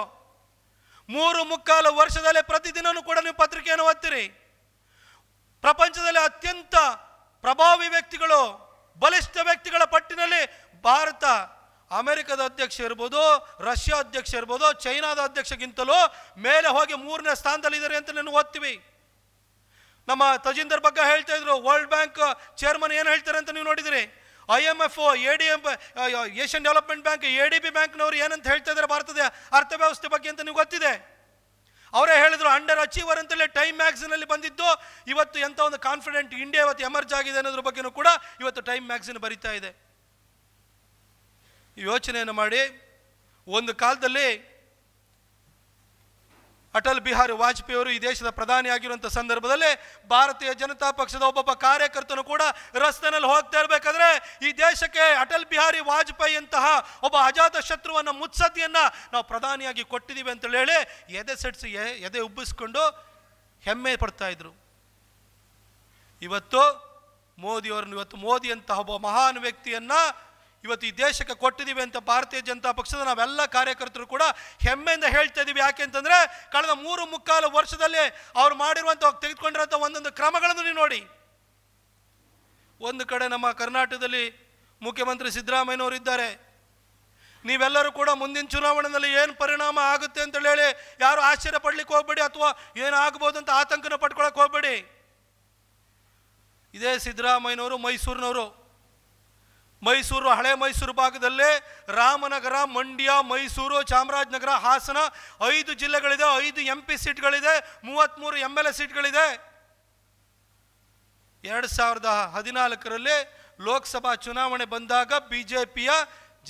3.25 ವರ್ಷದಲ್ಲೇ ಪ್ರತಿದಿನವೂ ಕೂಡ ನೀವು ಪತ್ರಿಕೆಯನ್ನು ಓದ್ತೀರಿ. ಪ್ರಪಂಚದಲ್ಲಿ ಅತ್ಯಂತ ಪ್ರಭಾವಿ ವ್ಯಕ್ತಿಗಳು, ಬಲಿಷ್ಠ ವ್ಯಕ್ತಿಗಳ ಪಟ್ಟಿನಲ್ಲಿ ಭಾರತ ಅಮೆರಿಕದ ಅಧ್ಯಕ್ಷ ಇರ್ಬೋದು, ರಷ್ಯಾ ಅಧ್ಯಕ್ಷ ಇರ್ಬೋದು, ಚೈನಾದ ಅಧ್ಯಕ್ಷಗಿಂತಲೂ ಮೇಲೆ ಹೋಗಿ 3ನೇ ಸ್ಥಾನದಲ್ಲಿದ್ದಾರೆ ಅಂತ ನಾನು ಓದ್ತೀವಿ. ನಮ್ಮ ತಜಿಂದರ್ ಬಗ್ಗೆ ಹೇಳ್ತಾ ಇದ್ರು, ವರ್ಲ್ಡ್ ಬ್ಯಾಂಕ್ ಚೇರ್ಮನ್ ಏನು ಹೇಳ್ತಾರೆ ಅಂತ ನೀವು ನೋಡಿದಿರಿ. IMF, ADM, Asian development bank, ADB ಬ್ಯಾಂಕ್ನವರು ಏನಂತ ಹೇಳ್ತಾ ಇದ್ದಾರೆ ಭಾರತದ ಅರ್ಥವ್ಯವಸ್ಥೆ ಬಗ್ಗೆ ಅಂತ ನೀವು ಗೊತ್ತಿದೆ. ಅವರೇ ಹೇಳಿದ್ರು ಅಂಡರ್ ಅಚೀವರ್ ಅಂತೇಳಿ ಟೈಮ್ ಮ್ಯಾಗ್ಝಿನಲ್ಲಿ ಬಂದಿದ್ದು. ಇವತ್ತು ಎಂಥ ಒಂದು ಕಾನ್ಫಿಡೆಂಟ್ ಇಂಡಿಯಾ ಇವತ್ತು ಎಮರ್ಜ್ ಆಗಿದೆ ಅನ್ನೋದ್ರ ಬಗ್ಗೆನೂ ಕೂಡ ಇವತ್ತು ಟೈಮ್ ಮ್ಯಾಗ್ಝಿನ್ ಬರೀತಾ ಇದೆ. ಯೋಚನೆಯನ್ನು ಮಾಡಿ, ಒಂದು ಕಾಲದಲ್ಲಿ ಅಟಲ್ ಬಿಹಾರಿ ವಾಜಪೇಯಿ ಅವರು ಈ ದೇಶದ ಪ್ರಧಾನಿ ಆಗಿರುವಂಥ ಸಂದರ್ಭದಲ್ಲಿ ಭಾರತೀಯ ಜನತಾ ಪಕ್ಷದ ಒಬ್ಬೊಬ್ಬ ಕಾರ್ಯಕರ್ತನು ಕೂಡ ರಸ್ತೆನಲ್ಲಿ ಹೋಗ್ತಾ ಇರಬೇಕಾದ್ರೆ ಈ ದೇಶಕ್ಕೆ ಅಟಲ್ ಬಿಹಾರಿ ವಾಜಪೇಯಿ ಅಂತಹ ಒಬ್ಬ ಅಜಾತ ಶತ್ರುವನ್ನು, ಮುತ್ಸದ್ದಿಯನ್ನು ನಾವು ಪ್ರಧಾನಿಯಾಗಿ ಕೊಟ್ಟಿದ್ದೀವಿ ಅಂತೇಳಿ ಹೇಳಿ ಎದೆ ಉಬ್ಬಿಸ್ಕೊಂಡು ಹೆಮ್ಮೆ ಪಡ್ತಾ ಇದ್ರು. ಇವತ್ತು ಮೋದಿ ಅಂತಹ ಒಬ್ಬ ಮಹಾನ್ ವ್ಯಕ್ತಿಯನ್ನು ಇವತ್ತು ಈ ದೇಶಕ್ಕೆ ಕೊಟ್ಟಿದ್ದೀವಿ ಅಂತ ಭಾರತೀಯ ಜನತಾ ಪಕ್ಷದ ನಾವೆಲ್ಲ ಕಾರ್ಯಕರ್ತರು ಕೂಡ ಹೆಮ್ಮೆಯಿಂದ ಹೇಳ್ತಾ ಇದ್ದೀವಿ. ಯಾಕೆ ಅಂತಂದರೆ ಕಳೆದ 3.25 ವರ್ಷದಲ್ಲಿ ಅವ್ರು ಮಾಡಿರುವಂಥ, ತೆಗೆದುಕೊಂಡಿರುವಂಥ ಒಂದೊಂದು ಕ್ರಮಗಳನ್ನು ನೀವು ನೋಡಿ. ಒಂದು ಕಡೆ ನಮ್ಮ ಕರ್ನಾಟಕದಲ್ಲಿ ಮುಖ್ಯಮಂತ್ರಿ ಸಿದ್ದರಾಮಯ್ಯನವರು ಇದ್ದಾರೆ. ನೀವೆಲ್ಲರೂ ಕೂಡ ಮುಂದಿನ ಚುನಾವಣೆಯಲ್ಲಿ ಏನು ಪರಿಣಾಮ ಆಗುತ್ತೆ ಅಂತೇಳಿ ಹೇಳಿ ಯಾರು ಆಶ್ಚರ್ಯ ಪಡ್ಲಿಕ್ಕೆ ಹೋಗ್ಬೇಡಿ, ಅಥವಾ ಏನಾಗ್ಬೋದು ಅಂತ ಆತಂಕನ ಪಡ್ಕೊಳಕ್ಕೆ ಹೋಗ್ಬೇಡಿ. ಇದೇ ಸಿದ್ದರಾಮಯ್ಯನವರು ಮೈಸೂರು ಹಳೆ ಮೈಸೂರು ಭಾಗದಲ್ಲೇ ರಾಮನಗರ, ಮಂಡ್ಯ, ಮೈಸೂರು, ಚಾಮರಾಜನಗರ, ಹಾಸನ 5 ಜಿಲ್ಲೆಗಳಿದೆ, 5 MP ಸೀಟ್ಗಳಿದೆ, 33 MLA ಸೀಟ್ಗಳಿದೆ. 2014ರಲ್ಲಿ ಲೋಕಸಭಾ ಚುನಾವಣೆ ಬಂದಾಗ BJPಯ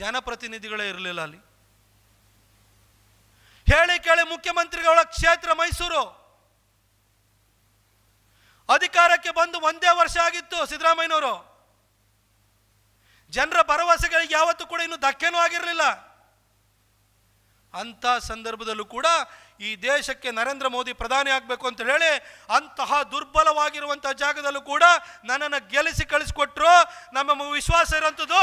ಜನಪ್ರತಿನಿಧಿಗಳೇ ಇರಲಿಲ್ಲ ಅಲ್ಲಿ. ಹೇಳಿ ಕೇಳಿ ಮುಖ್ಯಮಂತ್ರಿಗಳ ಕ್ಷೇತ್ರ ಮೈಸೂರು. ಅಧಿಕಾರಕ್ಕೆ ಬಂದು 1 ವರ್ಷ ಆಗಿತ್ತು ಸಿದ್ದರಾಮಯ್ಯನವರು. ಜನರ ಭರವಸೆಗಳಿಗೆ ಯಾವತ್ತೂ ಕೂಡ ಇನ್ನು ಧಕ್ಕೆನೂ ಆಗಿರಲಿಲ್ಲ. ಅಂಥ ಸಂದರ್ಭದಲ್ಲೂ ಕೂಡ ಈ ದೇಶಕ್ಕೆ ನರೇಂದ್ರ ಮೋದಿ ಪ್ರಧಾನಿ ಆಗಬೇಕು ಅಂತ ಹೇಳಿ ಅಂತಹ ದುರ್ಬಲವಾಗಿರುವಂತಹ ಜಾಗದಲ್ಲೂ ಕೂಡ ನನ್ನನ್ನು ಗೆಲ್ಲಿಸಿ ಕಳಿಸಿಕೊಟ್ರು. ನಮ್ಮ ವಿಶ್ವಾಸ ಇರುವಂಥದ್ದು.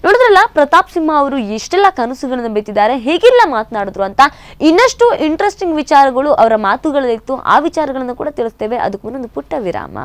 ನೋಡಿದ್ರಲ್ಲ, ಪ್ರತಾಪ್ ಸಿಂಹ ಅವರು ಎಷ್ಟೆಲ್ಲ ಕನಸುಗಳನ್ನು ಬಿತ್ತಿದ್ದಾರೆ, ಹೇಗೆಲ್ಲ ಮಾತನಾಡಿದ್ರು ಅಂತ. ಇನ್ನಷ್ಟು ಇಂಟ್ರೆಸ್ಟಿಂಗ್ ವಿಚಾರಗಳು ಅವರ ಮಾತುಗಳಲ್ಲಿತ್ತು. ಆ ವಿಚಾರಗಳನ್ನು ಕೂಡ ತಿಳಿಸ್ತೇವೆ. ಅದಕ್ಕೂ ಮುನ್ನೊಂದು ಪುಟ್ಟ ವಿರಾಮ.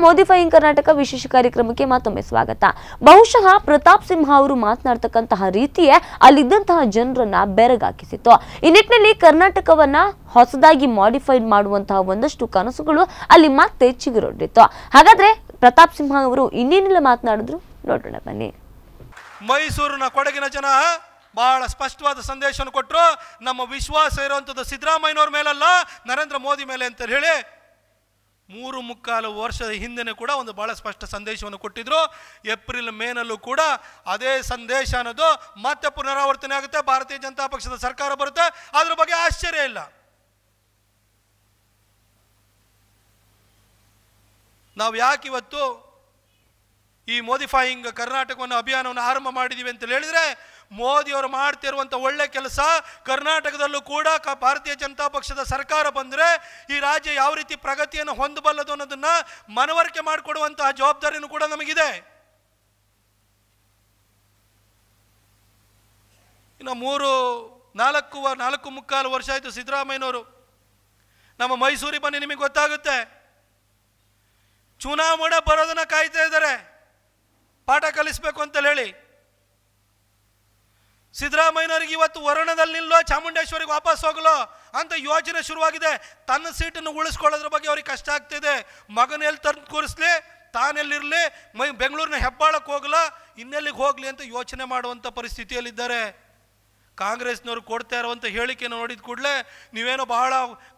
ಮೋದಿಫೈಯಿಂಗ್ ಕರ್ನಾಟಕ ವಿಶೇಷ ಕಾರ್ಯಕ್ರಮಕ್ಕೆ ಮತ್ತೊಮ್ಮೆ ಸ್ವಾಗತ. ಬಹುಶಃ ಪ್ರತಾಪ್ ಸಿಂಹ ಅವರು ಮಾತನಾಡ್ತಕ್ಕಂತಹ ರೀತಿಯೇ ಅಲ್ಲಿದ್ದಂತಹ ಜನರನ್ನ ಬೆರಗಾಕಿಸಿತ್ತು. ಈ ನಿಟ್ಟಿನಲ್ಲಿ ಕರ್ನಾಟಕವನ್ನ ಹೊಸದಾಗಿ ಮಾಡಿಫೈಡ್ ಮಾಡುವಂತಹ ಒಂದಷ್ಟು ಕನಸುಗಳು ಅಲ್ಲಿ ಮತ್ತೆ ಚಿಗುರೊಡ್ಡಿತ್ತು. ಹಾಗಾದ್ರೆ ಪ್ರತಾಪ್ ಸಿಂಹ ಅವರು ಇನ್ನೇನೆಲ್ಲ ಮಾತನಾಡಿದ್ರು ನೋಡೋಣ ಬನ್ನಿ. ಮೈಸೂರಿನ ಕೊಡಗಿನ ಜನ ಬಹಳ ಸ್ಪಷ್ಟವಾದ ಸಂದೇಶವನ್ನು ಕೊಟ್ಟರು. ನಮ್ಮ ವಿಶ್ವಾಸ ಇರುವಂಥದ್ದು ಸಿದ್ದರಾಮಯ್ಯನವ್ರ ಮೇಲಲ್ಲ, ನರೇಂದ್ರ ಮೋದಿ ಮೇಲೆ ಅಂತ ಹೇಳಿ 3.25 ವರ್ಷದ ಹಿಂದೆ ಕೂಡ ಒಂದು ಬಹಳ ಸ್ಪಷ್ಟ ಸಂದೇಶವನ್ನು ಕೊಟ್ಟಿದ್ರು. ಏಪ್ರಿಲ್ ಮೇನಲ್ಲೂ ಕೂಡ ಅದೇ ಸಂದೇಶ ಅನ್ನೋದು ಮತ್ತೆ ಪುನರಾವರ್ತನೆ ಆಗುತ್ತೆ. ಭಾರತೀಯ ಜನತಾ ಪಕ್ಷದ ಸರ್ಕಾರ ಬರುತ್ತೆ, ಅದ್ರ ಬಗ್ಗೆ ಆಶ್ಚರ್ಯ ಇಲ್ಲ. ನಾವು ಯಾಕೆ ಇವತ್ತು ಈ ಮೋದಿಫೈಯಿಂಗ್ ಕರ್ನಾಟಕವನ್ನು ಅಭಿಯಾನವನ್ನು ಆರಂಭ ಮಾಡಿದ್ದೀವಿ ಅಂತ ಹೇಳಿದರೆ, ಮೋದಿಯವರು ಮಾಡ್ತಿರುವಂಥ ಒಳ್ಳೆ ಕೆಲಸ ಕರ್ನಾಟಕದಲ್ಲೂ ಕೂಡ ಭಾರತೀಯ ಜನತಾ ಪಕ್ಷದ ಸರ್ಕಾರ ಬಂದರೆ ಈ ರಾಜ್ಯ ಯಾವ ರೀತಿ ಪ್ರಗತಿಯನ್ನು ಹೊಂದಬಲ್ಲದು ಅನ್ನೋದನ್ನು ಮನವರಿಕೆ ಮಾಡಿಕೊಡುವಂತಹ ಜವಾಬ್ದಾರಿನೂ ಕೂಡ ನಮಗಿದೆ. ಇನ್ನು 4.25 ವರ್ಷ ಆಯಿತು ಸಿದ್ದರಾಮಯ್ಯನವರು ನಮ್ಮ ಮೈಸೂರಿಗೆ ಬನ್ನಿ, ನಿಮಗೆ ಗೊತ್ತಾಗುತ್ತೆ. ಚುನಾವಣೆ ಬರೋದನ್ನು ಕಾಯ್ತಾ ಇದ್ದಾರೆ, ಪಾಠ ಕಲಿಸಬೇಕು ಅಂತ ಹೇಳಿ. ಸಿದ್ದರಾಮಯ್ಯನವರಿಗೆ ಇವತ್ತು ವರ್ಣದಲ್ಲಿ ನಿಲ್ಲೋ, ಚಾಮುಂಡೇಶ್ವರಿಗೆ ವಾಪಸ್ ಹೋಗಲೋ ಅಂತ ಯೋಚನೆ ಶುರುವಾಗಿದೆ. ತನ್ನ ಸೀಟನ್ನು ಉಳಿಸ್ಕೊಳ್ಳೋದ್ರ ಬಗ್ಗೆ ಅವ್ರಿಗೆ ಕಷ್ಟ ಆಗ್ತಿದೆ. ಮಗನ ಎಲ್ಲಿ ತಂದು ಕೂರಿಸ್ಲಿ, ತಾನೆಲ್ಲಿರಲಿ, ಬೆಂಗಳೂರಿನ ಹೆಬ್ಬಾಳಕ್ಕೆ ಹೋಗಲ್ಲ, ಇನ್ನೆಲ್ಲಿಗೆ ಹೋಗಲಿ ಅಂತ ಯೋಚನೆ ಮಾಡುವಂಥ ಪರಿಸ್ಥಿತಿಯಲ್ಲಿದ್ದಾರೆ. ಕಾಂಗ್ರೆಸ್ನವರು ಕೊಡ್ತಾ ಇರುವಂಥ ಹೇಳಿಕೆಯನ್ನು ನೋಡಿದ ಕೂಡಲೇ ನೀವೇನೋ ಬಹಳ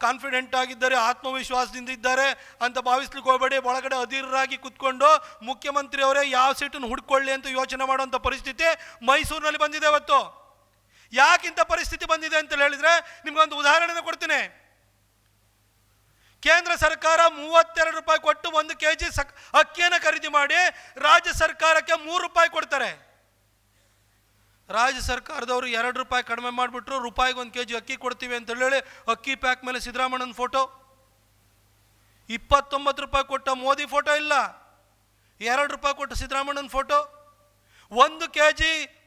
ಕಾನ್ಫಿಡೆಂಟ್ ಆಗಿದ್ದಾರೆ, ಆತ್ಮವಿಶ್ವಾಸದಿಂದ ಇದ್ದಾರೆ ಅಂತ ಭಾವಿಸ್ಲಿಕ್ಕೆ ಹೋಗಬೇಡಿ. ಒಳಗಡೆ ಅಧೀರರಾಗಿ ಕುತ್ಕೊಂಡು ಮುಖ್ಯಮಂತ್ರಿಯವರೇ ಯಾವ ಸೀಟನ್ನು ಹುಡ್ಕೊಳ್ಳಿ ಅಂತ ಯೋಚನೆ ಮಾಡುವಂಥ ಪರಿಸ್ಥಿತಿ ಮೈಸೂರಿನಲ್ಲಿ ಬಂದಿದೆ ಇವತ್ತು. ಯಾಕಿಂತ ಪರಿಸ್ಥಿತಿ ಬಂದಿದೆ ಅಂತ ಹೇಳಿದರೆ ನಿಮ್ಗೊಂದು ಉದಾಹರಣೆ ಕೊಡ್ತೀನಿ. ಕೇಂದ್ರ ಸರ್ಕಾರ 32 ರೂಪಾಯಿ ಕೊಟ್ಟು 1 kg ಅಕ್ಕಿಯನ್ನು ಖರೀದಿ ಮಾಡಿ ರಾಜ್ಯ ಸರ್ಕಾರಕ್ಕೆ 3 ರೂಪಾಯಿ ಕೊಡ್ತಾರೆ. ರಾಜ್ಯ ಸರ್ಕಾರದವರು 2 ರೂಪಾಯಿ ಕಡಿಮೆ ಮಾಡಿಬಿಟ್ರು, ರೂಪಾಯಿಗೆ 1 kg ಅಕ್ಕಿ ಕೊಡ್ತೀವಿ ಅಂತ ಹೇಳಿ ಅಕ್ಕಿ ಪ್ಯಾಕ್ ಮೇಲೆ ಸಿದ್ದರಾಮಯ್ಯನ ಫೋಟೋ. 29 ರೂಪಾಯಿ ಕೊಟ್ಟ ಮೋದಿ ಫೋಟೋ ಇಲ್ಲ, 2 ರೂಪಾಯಿ ಕೊಟ್ಟ ಸಿದ್ದರಾಮಯ್ಯನ ಫೋಟೋ. 1 kg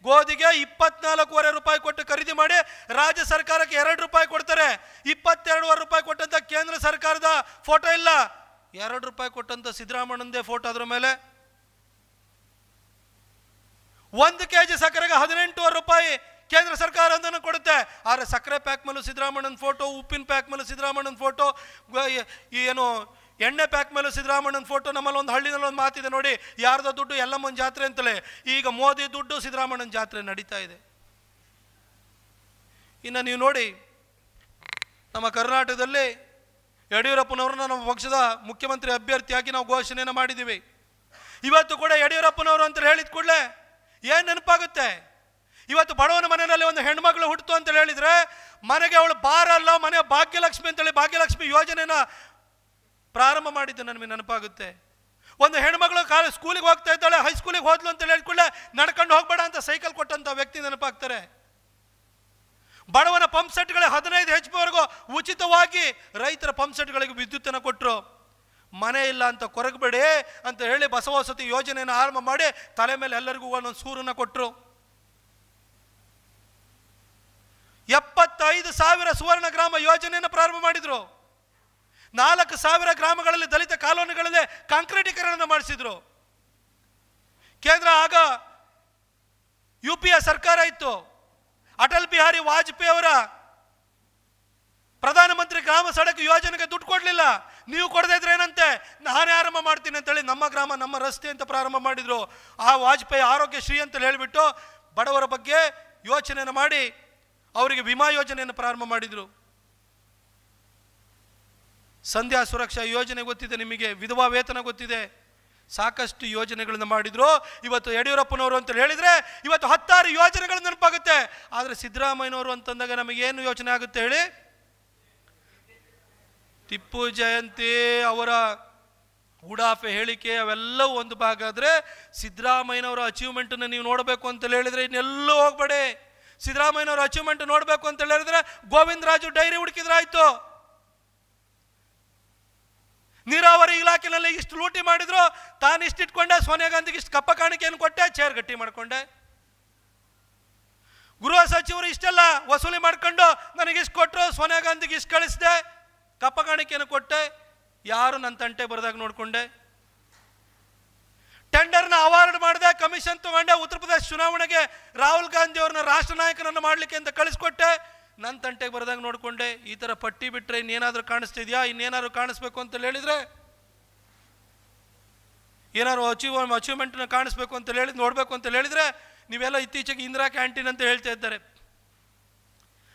ಗೋಧಿಗೆ 24.5 ರೂಪಾಯಿ ಕೊಟ್ಟು ಖರೀದಿ ಮಾಡಿ ರಾಜ್ಯ ಸರ್ಕಾರಕ್ಕೆ 2 ರೂಪಾಯಿ ಕೊಡ್ತಾರೆ. 22.5 ರೂಪಾಯಿ ಕೊಟ್ಟಂತ ಕೇಂದ್ರ ಸರ್ಕಾರದ ಫೋಟೋ ಇಲ್ಲ, 2 ರೂಪಾಯಿ ಕೊಟ್ಟಂತ ಸಿದ್ದರಾಮಯ್ಯನದೇ ಫೋಟೋ ಅದರ ಮೇಲೆ. 1 kg ಸಕ್ಕರೆಗೆ 18 ರೂಪಾಯಿ ಕೇಂದ್ರ ಸರ್ಕಾರ ಅದನ್ನು ಕೊಡುತ್ತೆ. ಆದರೆ ಸಕ್ಕರೆ ಪ್ಯಾಕ್ ಮೇಲೂ ಸಿದ್ದರಾಮಯ್ಯನ ಫೋಟೋ, ಉಪ್ಪಿನ ಪ್ಯಾಕ್ ಮೇಲೂ ಸಿದ್ದರಾಮಯ್ಯನ ಫೋಟೋ, ಏನು ಎಣ್ಣೆ ಪ್ಯಾಕ್ ಮೇಲೂ ಸಿದ್ದರಾಮಯ್ಯನ ಫೋಟೋ. ನಮ್ಮಲ್ಲಿ ಒಂದು ಹಳ್ಳಿನಲ್ಲಿ ಒಂದು ಮಾತಿದೆ ನೋಡಿ, ಯಾರ್ದೋ ದುಡ್ಡು ಎಲ್ಲಮ್ಮನ ಜಾತ್ರೆ ಅಂತಲೇ. ಈಗ ಮೋದಿ ದುಡ್ಡು ಸಿದ್ದರಾಮಯ್ಯನ ಜಾತ್ರೆ ನಡೀತಾ ಇದೆ. ಇನ್ನು ನೀವು ನೋಡಿ, ನಮ್ಮ ಕರ್ನಾಟಕದಲ್ಲಿ ಯಡಿಯೂರಪ್ಪನವ್ರನ್ನ ನಮ್ಮ ಪಕ್ಷದ ಮುಖ್ಯಮಂತ್ರಿ ಅಭ್ಯರ್ಥಿಯಾಗಿ ನಾವು ಘೋಷಣೆಯನ್ನು ಮಾಡಿದ್ದೀವಿ. ಇವತ್ತು ಕೂಡ ಯಡಿಯೂರಪ್ಪನವರು ಅಂತ ಹೇಳಿದ ಕೂಡಲೇ ಏನು ನೆನಪಾಗುತ್ತೆ? ಇವತ್ತು ಬಡವನ ಮನೆಯಲ್ಲಿ ಒಂದು ಹೆಣ್ಮಗಳು ಹುಟ್ಟಿತು ಅಂತ ಹೇಳಿದರೆ ಮನೆಗೆ ಅವಳು ಬಾರಲ್ಲ, ಮನೆ ಭಾಗ್ಯಲಕ್ಷ್ಮಿ ಅಂತೇಳಿ ಭಾಗ್ಯಲಕ್ಷ್ಮಿ ಯೋಜನೆನ ಪ್ರಾರಂಭ ಮಾಡಿದ್ದು ನನಗೆ ನೆನಪಾಗುತ್ತೆ. ಒಂದು ಹೆಣ್ಮಗಳು ಸ್ಕೂಲಿಗೆ ಹೋಗ್ತಾ ಇದ್ದಾಳೆ, ಹೈಸ್ಕೂಲಿಗೆ ಹೋದ್ಲು ಅಂತ ಹೇಳಿದ್ಕೊಳ್ಳೆ ನಡ್ಕೊಂಡು ಹೋಗ್ಬೇಡ ಅಂತ ಸೈಕಲ್ ಕೊಟ್ಟಂಥ ವ್ಯಕ್ತಿ ನೆನಪಾಗ್ತಾರೆ. ಬಡವನ ಪಂಪ್ ಸೆಟ್ಗಳಿಗೆ 15 HP ವರೆಗೂ ಉಚಿತವಾಗಿ ರೈತರ ಪಂಪ್ ಸೆಟ್ಗಳಿಗೆ ವಿದ್ಯುತ್ತನ್ನು ಕೊಟ್ಟರು. ಮನೆ ಇಲ್ಲ ಅಂತ ಕೊರಗಬೇಡಿ ಅಂತ ಹೇಳಿ ಬಸವಸತಿ ಯೋಜನೆಯನ್ನು ಆರಂಭ ಮಾಡಿ ತಲೆ ಮೇಲೆ ಎಲ್ಲರಿಗೂ ಒಂದೊಂದು ಸೂರನ್ನು ಕೊಟ್ಟರು. 75,000 ಸುವರ್ಣ ಗ್ರಾಮ ಯೋಜನೆಯನ್ನು ಪ್ರಾರಂಭ ಮಾಡಿದ್ರು. 4,000 ಗ್ರಾಮಗಳಲ್ಲಿ ದಲಿತ ಕಾಲೋನಿಗಳಲ್ಲಿ ಕಾಂಕ್ರೀಟೀಕರಣ ಮಾಡಿಸಿದ್ರು. ಕೇಂದ್ರ ಆಗ UPA ಸರ್ಕಾರ ಇತ್ತು. ಅಟಲ್ ಬಿಹಾರಿ ವಾಜಪೇಯಿ ಅವರ ಪ್ರಧಾನಮಂತ್ರಿ ಗ್ರಾಮ ಸಡಕ್ ಯೋಜನೆಗೆ ದುಡ್ಡು ಕೊಡಲಿಲ್ಲ. ನೀವು ಕೊಡದೇ ಇದ್ರೆ ಏನಂತೆ, ನಾನೇ ಆರಂಭ ಮಾಡ್ತೀನಿ ಅಂತೇಳಿ ನಮ್ಮ ಗ್ರಾಮ ನಮ್ಮ ರಸ್ತೆ ಅಂತ ಪ್ರಾರಂಭ ಮಾಡಿದರು. ಆ ವಾಜಪೇಯಿ ಆರೋಗ್ಯಶ್ರೀ ಅಂತೇಳಿ ಹೇಳಿಬಿಟ್ಟು ಬಡವರ ಬಗ್ಗೆ ಯೋಚನೆಯನ್ನು ಮಾಡಿ ಅವರಿಗೆ ವಿಮಾ ಯೋಜನೆಯನ್ನು ಪ್ರಾರಂಭ ಮಾಡಿದರು. ಸಂಧ್ಯಾ ಸುರಕ್ಷಾ ಯೋಜನೆ ಗೊತ್ತಿದೆ ನಿಮಗೆ, ವಿಧವಾ ವೇತನ ಗೊತ್ತಿದೆ, ಸಾಕಷ್ಟು ಯೋಜನೆಗಳನ್ನು ಮಾಡಿದ್ರು. ಇವತ್ತು ಯಡಿಯೂರಪ್ಪನವರು ಅಂತ ಹೇಳಿದರೆ ಇವತ್ತು 10 ಯೋಜನೆಗಳು ನೆನಪಾಗುತ್ತೆ. ಆದರೆ ಸಿದ್ದರಾಮಯ್ಯನವರು ಅಂತಂದಾಗ ನಮಗೇನು ಯೋಚನೆ ಆಗುತ್ತೆ ಹೇಳಿ? ಟಿಪ್ಪು ಜಯಂತಿ, ಅವರ ಉಡಾಫೆ ಹೇಳಿಕೆ ಅವೆಲ್ಲವೂ ಒಂದು ಭಾಗ. ಆದರೆ ಸಿದ್ದರಾಮಯ್ಯನವರ ಅಚೀವ್ಮೆಂಟನ್ನು ನೀವು ನೋಡಬೇಕು ಅಂತ ಹೇಳಿದರೆ ಇನ್ನೆಲ್ಲೂ ಹೋಗ್ಬೇಡಿ. ಸಿದ್ದರಾಮಯ್ಯನವರ ಅಚೀವ್ಮೆಂಟ್ ನೋಡಬೇಕು ಅಂತ ಹೇಳಿದ್ರೆ ಗೋವಿಂದರಾಜು ಡೈರಿ ಹುಡುಕಿದ್ರಾಯ್ತು. ನೀರಾವರಿ ಇಲಾಖೆನಲ್ಲಿ ಇಷ್ಟು ಲೂಟಿ ಮಾಡಿದ್ರು, ತಾನು ಇಷ್ಟಿಟ್ಕೊಂಡೆ, ಸೋನಿಯಾ ಗಾಂಧಿಗೆ ಇಷ್ಟು ಕಪ್ಪ ಕಾಣಿಕೆಯನ್ನು ಕೊಟ್ಟೆ, ಚೇರ್ ಗಟ್ಟಿ ಮಾಡಿಕೊಂಡೆ. ಗೃಹ ಸಚಿವರು ಇಷ್ಟೆಲ್ಲ ವಸೂಲಿ ಮಾಡ್ಕೊಂಡು ನನಗಿಷ್ಟು ಕೊಟ್ಟರು, ಸೋನಿಯಾ ಗಾಂಧಿಗೆ ಇಷ್ಟು ಕಳಿಸಿದೆ, ಕಪ್ಪ ಕಾಣಿಕೆಯನ್ನು ಕೊಟ್ಟೆ, ಯಾರು ನನ್ನ ತಂಟೆ ಬರೆದಾಗ ನೋಡಿಕೊಂಡೆ. ಟೆಂಡರ್ನ ಅವಾರ್ಡ್ ಮಾಡಿದೆ, ಕಮಿಷನ್ ತಗೊಂಡೆ, ಉತ್ತರ ಪ್ರದೇಶ ಚುನಾವಣೆಗೆ ರಾಹುಲ್ ಗಾಂಧಿ ಅವ್ರನ್ನ ರಾಷ್ಟ್ರ ನಾಯಕನನ್ನು ಮಾಡಲಿಕ್ಕೆ ಅಂತ ಕಳಿಸ್ಕೊಟ್ಟೆ, ನನ್ನ ತಂಟೆಗೆ ಬರೆದಾಗ ನೋಡಿಕೊಂಡೆ. ಈ ಥರ ಪಟ್ಟಿ ಬಿಟ್ಟರೆ ಇನ್ನೇನಾದರೂ ಕಾಣಿಸ್ತಿದ್ಯಾ? ಇನ್ನೇನಾದ್ರು ಕಾಣಿಸ್ಬೇಕು ಅಂತ ಹೇಳಿದರೆ, ಏನಾದ್ರು ಅಚೀವ್ಮೆಂಟ್ನ ಕಾಣಿಸ್ಬೇಕು ಅಂತ ಹೇಳಿದ್ರೆ, ನೋಡಬೇಕು ಅಂತ ಹೇಳಿದರೆ ನೀವೆಲ್ಲ ಇತ್ತೀಚೆಗೆ ಇಂದಿರಾ ಕ್ಯಾಂಟೀನ್ ಅಂತ ಹೇಳ್ತಾ ಇದ್ದಾರೆ.